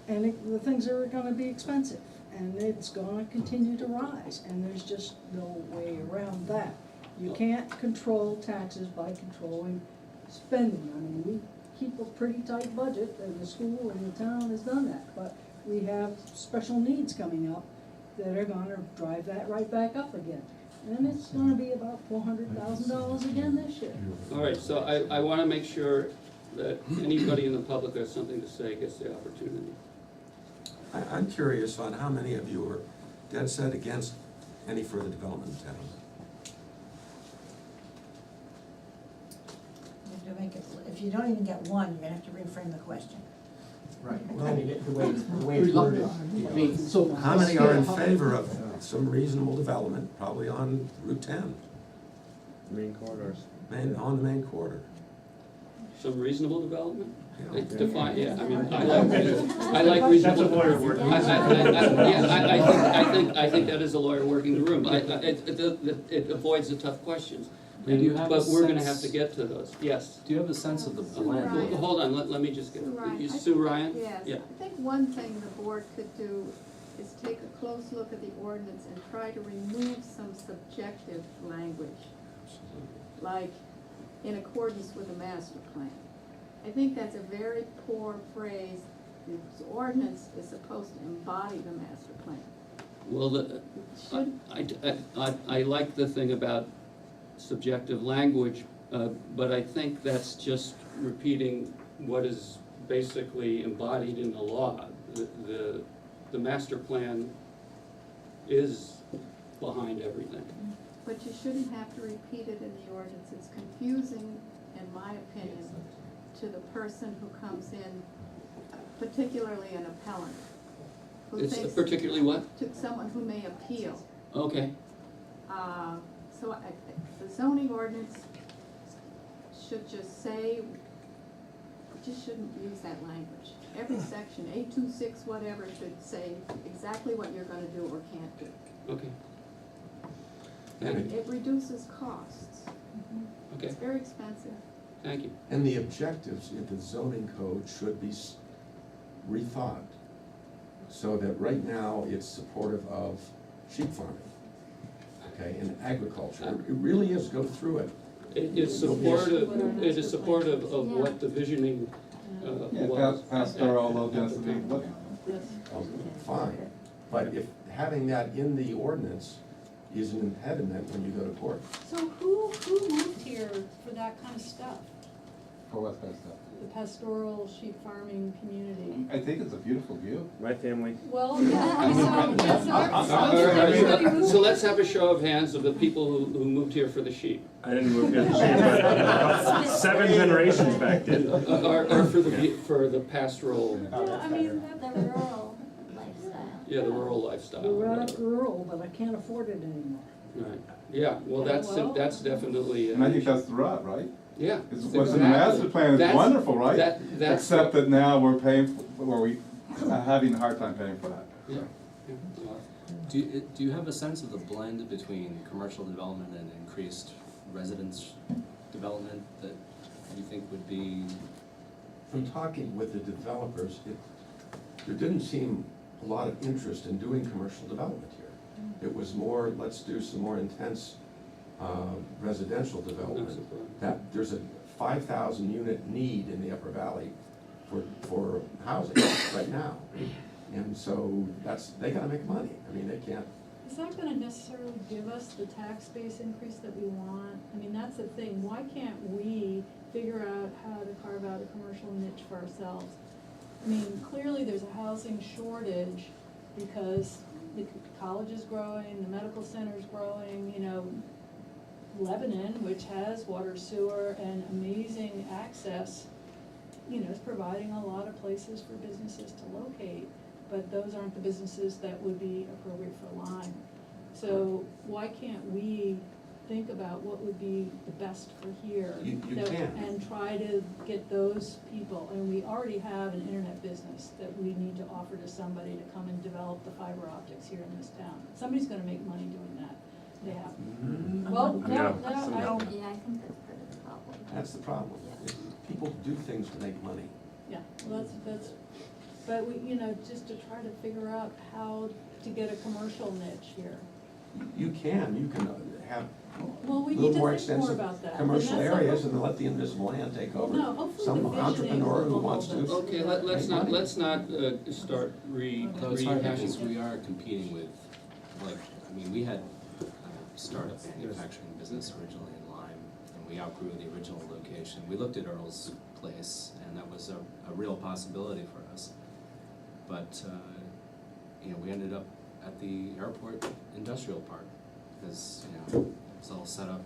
and the things are gonna be expensive, and it's gonna continue to rise, and there's just no way around that. You can't control taxes by controlling spending. I mean, we keep a pretty tight budget, and the school and the town has done that, but we have special needs coming up that are gonna drive that right back up again. And it's gonna be about $400,000 again this year. All right, so I want to make sure that anybody in the public who has something to say gets the opportunity. I'm curious on how many of you are dead set against any further development in town? You have to make it, if you don't even get one, you're gonna have to reframe the question. Right. I mean, the way it's worded, I mean, so. How many are in favor of some reasonable development, probably on Route 10, Main corridors. on the main corridor? Some reasonable development? Yeah. Define, yeah, I mean, I like reasonable. That's a lawyer working. I think that is a lawyer working the room. It avoids the tough questions. And do you have a But we're gonna have sense- to get to those, yes. Do you have a sense of the blend? Well, hold on, let me just get, Sue Ryan? Yes, Yeah. I think one thing the board could do is take a close look at the ordinance and try to remove some subjective language, like in accordance with the master plan. I think that's a very poor phrase. This ordinance is supposed to embody the master plan. Well, I like the thing about subjective language, but I think that's just repeating what is basically embodied in the law. The master plan is behind everything. But you shouldn't have to repeat it in the ordinance. It's confusing, in my opinion, to the person who comes in, particularly an appellant. Who It's thinks- particularly what? To someone who may appeal. Okay, So the zoning ordinance should just say, just shouldn't use that language. Every section, 826 whatever, should say exactly what you're gonna do or can't do. okay. And it reduces costs. Okay, It's very expensive. thank you. And the objectives in the zoning code should be rethought, so that right now it's supportive of sheep farming, okay, and agriculture. It really is, go through it. It is supportive of what the visioning Yeah, was. pastoral, low density, what, Fine, but if having that in the ordinance is an impediment when you go to court. So who moved here for that kind of stuff? for what kind of stuff? The pastoral sheep farming community? I think it's a beautiful view. My family. Well, yeah, So let's have a show of hands of the people who moved here for the sheep. I didn't move here to change, but 7 generations back did. Or for the pastoral, Yeah, I mean, The rural lifestyle. yeah, the rural lifestyle. We're not rural, but I can't afford it anymore. Right, yeah, well, that's definitely. And I think that's the rub, right? Yeah. It's what's in the master plan is That's- wonderful, right? that's Except that now we're paying, we're having a hard time paying for that. Yeah. Do you have a sense of the blend between commercial development and increased residence development that you think would be? From talking with the developers, there didn't seem a lot of interest in doing commercial development here. It was more, let's do some more intense residential development. That there's a 5,000 unit need in the Upper Valley for housing right now. And so they gotta make money. I mean, they can't. is that gonna necessarily give us the tax base increase that we want? I mean, that's the thing, why can't we figure out how to carve out a commercial niche for ourselves? I mean, clearly there's a housing shortage because the college is growing, the medical center's growing, you know. Lebanon, which has water, sewer, and amazing access, you know, is providing a lot of places for businesses to locate, but those aren't the businesses that would be appropriate for Lyme. So why can't we think about what would be the best for here? You that- can. And try to get those people, and we already have an internet business that we need to offer to somebody to come and develop the fiber optics here in this town. Somebody's gonna make money doing that, they have. Well, Yeah, no, Yeah, I think that's part of the problem. That's the problem. Yeah. People do things to make money. yeah, well, that's, but we, you know, just to try to figure out how to get a commercial niche here. You can have Well, we a need little to more think more extensive about that. commercial And that's areas not- and let the invisible hand take over. No, hopefully Some the visioning entrepreneur who will wants help to. us. Okay, let's not, start Though it's hard rehashing. because we are competing with, like, I mean, we had a startup manufacturing business originally in Lyme, and we outgrew the original location. We looked at Earl's place, and that was a real possibility for us. But, you know, we ended up at the airport industrial park, because, you know, it's all set up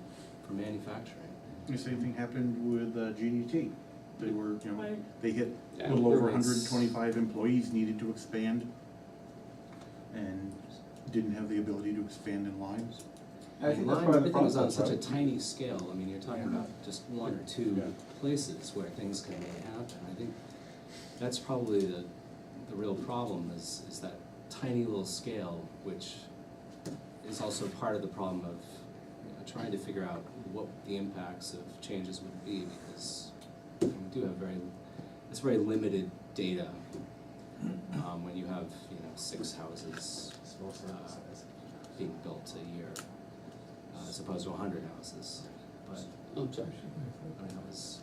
for manufacturing. The same thing happened with GDT. They were, you know, Right. they hit a Yeah, little over it's- 125 employees, needed to expand, and didn't have the ability to expand in Lyme. I think that's Lyme, part of the everything was on process, such a right? tiny scale, I mean, you're talking Yeah. about just one or two Yeah. places where things can really happen. I think that's probably the real problem is that tiny little scale, which is also part of the problem of, you know, trying to figure out what the impacts of changes would be, because we do have it's very limited data, when you have, you know, 6 houses, being built a year, as opposed to 100 houses, but, I'm sorry. I mean, that was.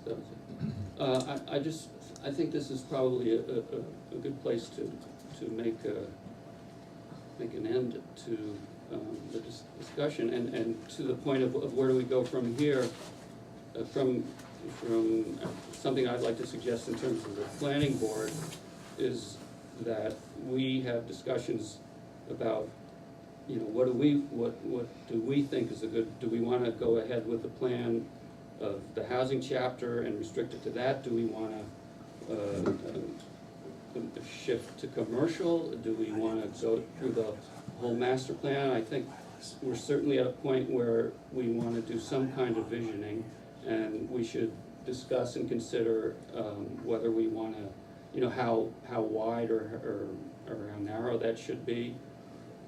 I think this is probably a good place to make an end to the discussion, and to the point of where do we go from here, from something I'd like to suggest in terms of the planning board is that we have discussions about, you know, what do we think is a good, do we wanna go ahead with the plan of the housing chapter and restrict it to that? Do we wanna shift to commercial? Do we wanna go through the whole master plan? I think we're certainly at a point where we wanna do some kind of visioning, and we should discuss and consider whether we wanna, you know, how wide or how narrow that should be,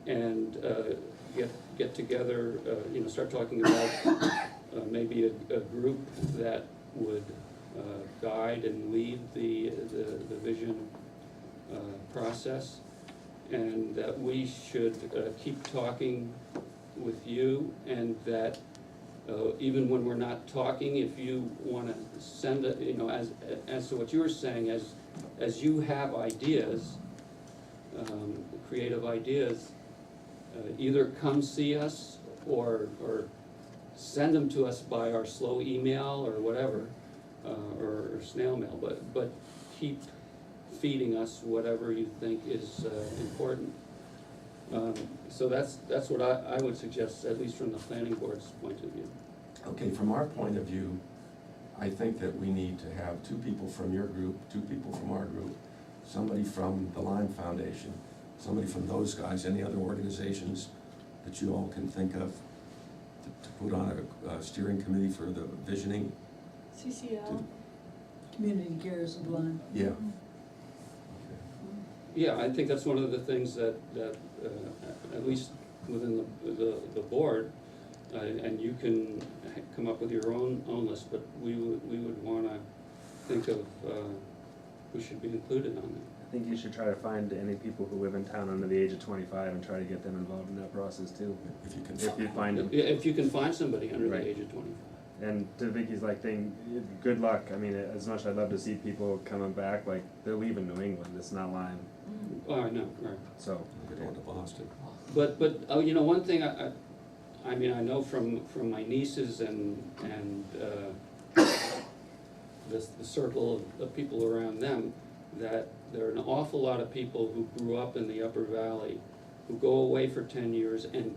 and get together, you know, start talking about maybe a group that would guide and lead the vision process, and that we should keep talking with you, and that even when we're not talking, if you wanna send it, you know, as to what you were saying, as you have ideas, creative ideas, either come see us or send them to us by our slow email or whatever, or snail mail, but keep feeding us whatever you think is important. So that's what I would suggest, at least from the planning board's point of view. Okay, from our point of view, I think that we need to have 2 people from your group, 2 people from our group, somebody from the Lyme Foundation, somebody from those guys, any other organizations that you all can think of to put on a steering committee for the visioning. CCL. Community cares of Lyme. Yeah. Yeah, I think that's one of the things that at least within the board, and you can come up with your own list, but we would wanna think of who should be included on it. I think you should try to find any people who live in town under the age of 25 and try to get them involved in that process too. If you can. If you find them. Yeah, if you can find somebody under Right. the age of 25. And to Vicky's thing, good luck. I mean, as much as I'd love to see people coming back, like, they're leaving New England, it's not Lyme, Oh, I know, right. so. We're going to Boston. But, you know, one thing I mean, I know from my nieces and the circle of people around them, that there are an awful lot of people who grew up in the Upper Valley, who go away for 10 years and,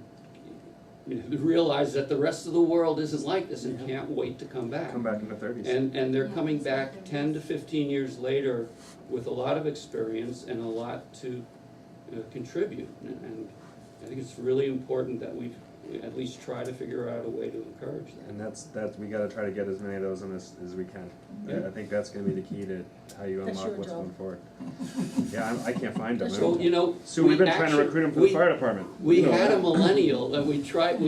you know, realize that the rest of the world isn't like this and can't wait to come back. Come back in the 30s. And they're Yeah, coming it's back like 10 to 15 years later with a lot of experience and a lot to contribute. And I think it's really important that we at least try to figure out a way to encourage that. And that's, we gotta try to get as many of those in as we can. I think that's gonna be the key to how you That's unlock your what's job. going forward. Yeah, I can't find them. So, you know, Sue, we've been we trying to actually- recruit them for the fire department. We had a millennial, and we tried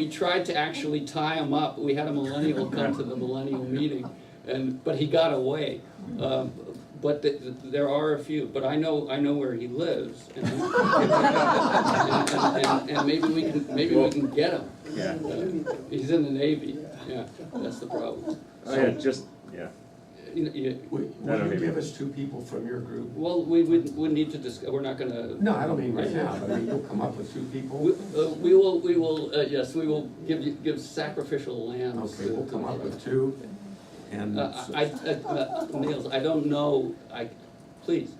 to actually tie him up. We had a millennial come to the millennial meeting, but he got away. But there are a few, but I know where he lives, and maybe we can get him. Yeah. He's in the Navy, yeah, that's the problem. Yeah, just, yeah. Will Will you give us 2 people from your group? Well, we would need to discuss, we're not gonna. No, I don't mean right now, but I mean, you'll come up with 2 people? We will, yes, we will give sacrificial lambs. Okay, we'll come up with 2, and. Niels, I don't know, please,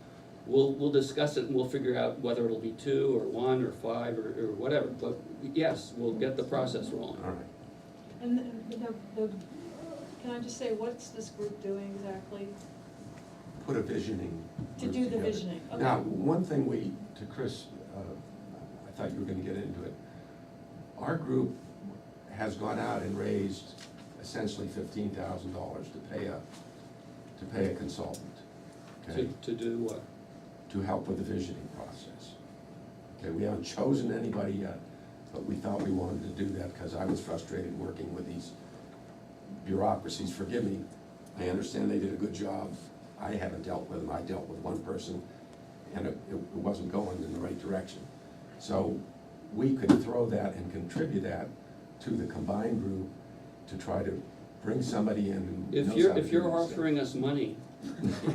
we'll discuss it and we'll figure out whether it'll be 2 or 1 or 5 or whatever, but yes, we'll get the process rolling. All right. And can I just say, what's this group doing exactly? Put a visioning. To group do the together. visioning, okay. Now, one thing to Chris, I thought you were gonna get into it. Our group has gone out and raised essentially $15,000 to pay a consultant. Okay? To do what? To help with the visioning process. Okay, we haven't chosen anybody yet, but we thought we wanted to do that because I was frustrated working with these bureaucracies. Forgive me, I understand they did a good job. I haven't dealt with them. I dealt with one person, and it wasn't going in the right direction. So we could throw that and contribute that to the combined group to try to bring somebody in who knows how to If you're do this offering us money,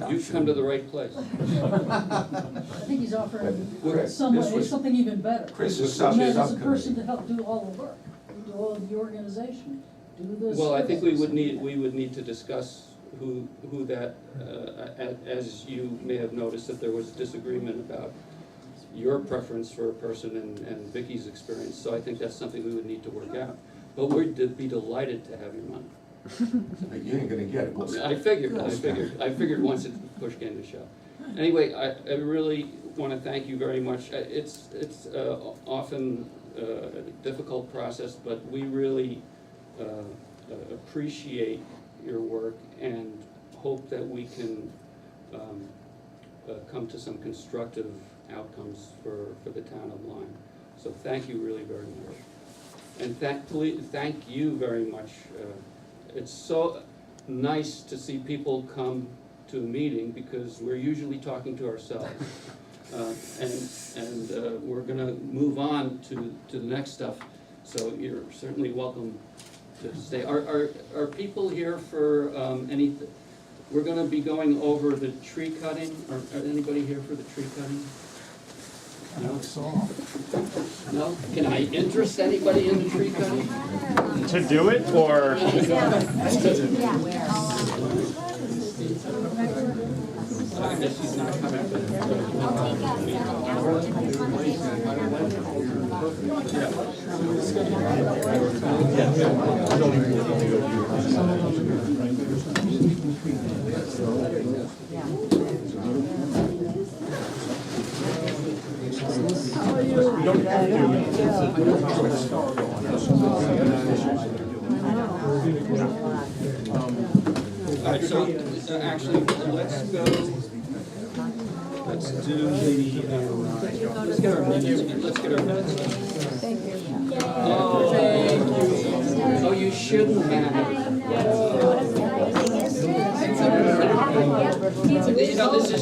you've come to the right place. I think he's offering Chris, something even better. Chris is And that is a person subcommittee. to help do all the work, do all of the organization, do the Well, I think we would services. need to discuss who that, as you may have noticed, that there was disagreement about your preference for a person and Vicky's experience, so I think that's something we would need to work out. But we'd be delighted to have your money. But you ain't gonna get it. I figured once it push came to shove. Anyway, I really wanna thank you very much. It's often a difficult process, but we really appreciate your work and hope that we can come to some constructive outcomes for the town of Lyme. So thank you really very much. And thank you very much. It's so nice to see people come to a meeting because we're usually talking to ourselves. And we're gonna move on to the next stuff, so you're certainly welcome to stay. Are people here for we're gonna be going over the tree cutting. Are anybody here for the tree cutting? No? No? Can I interest anybody in the tree cutting? To do it, or? I guess he's not coming, but. All right, so actually, let's go, let's do the, let's get our minutes, Thank you. Oh, thank you. Oh, you shouldn't have. You know, this is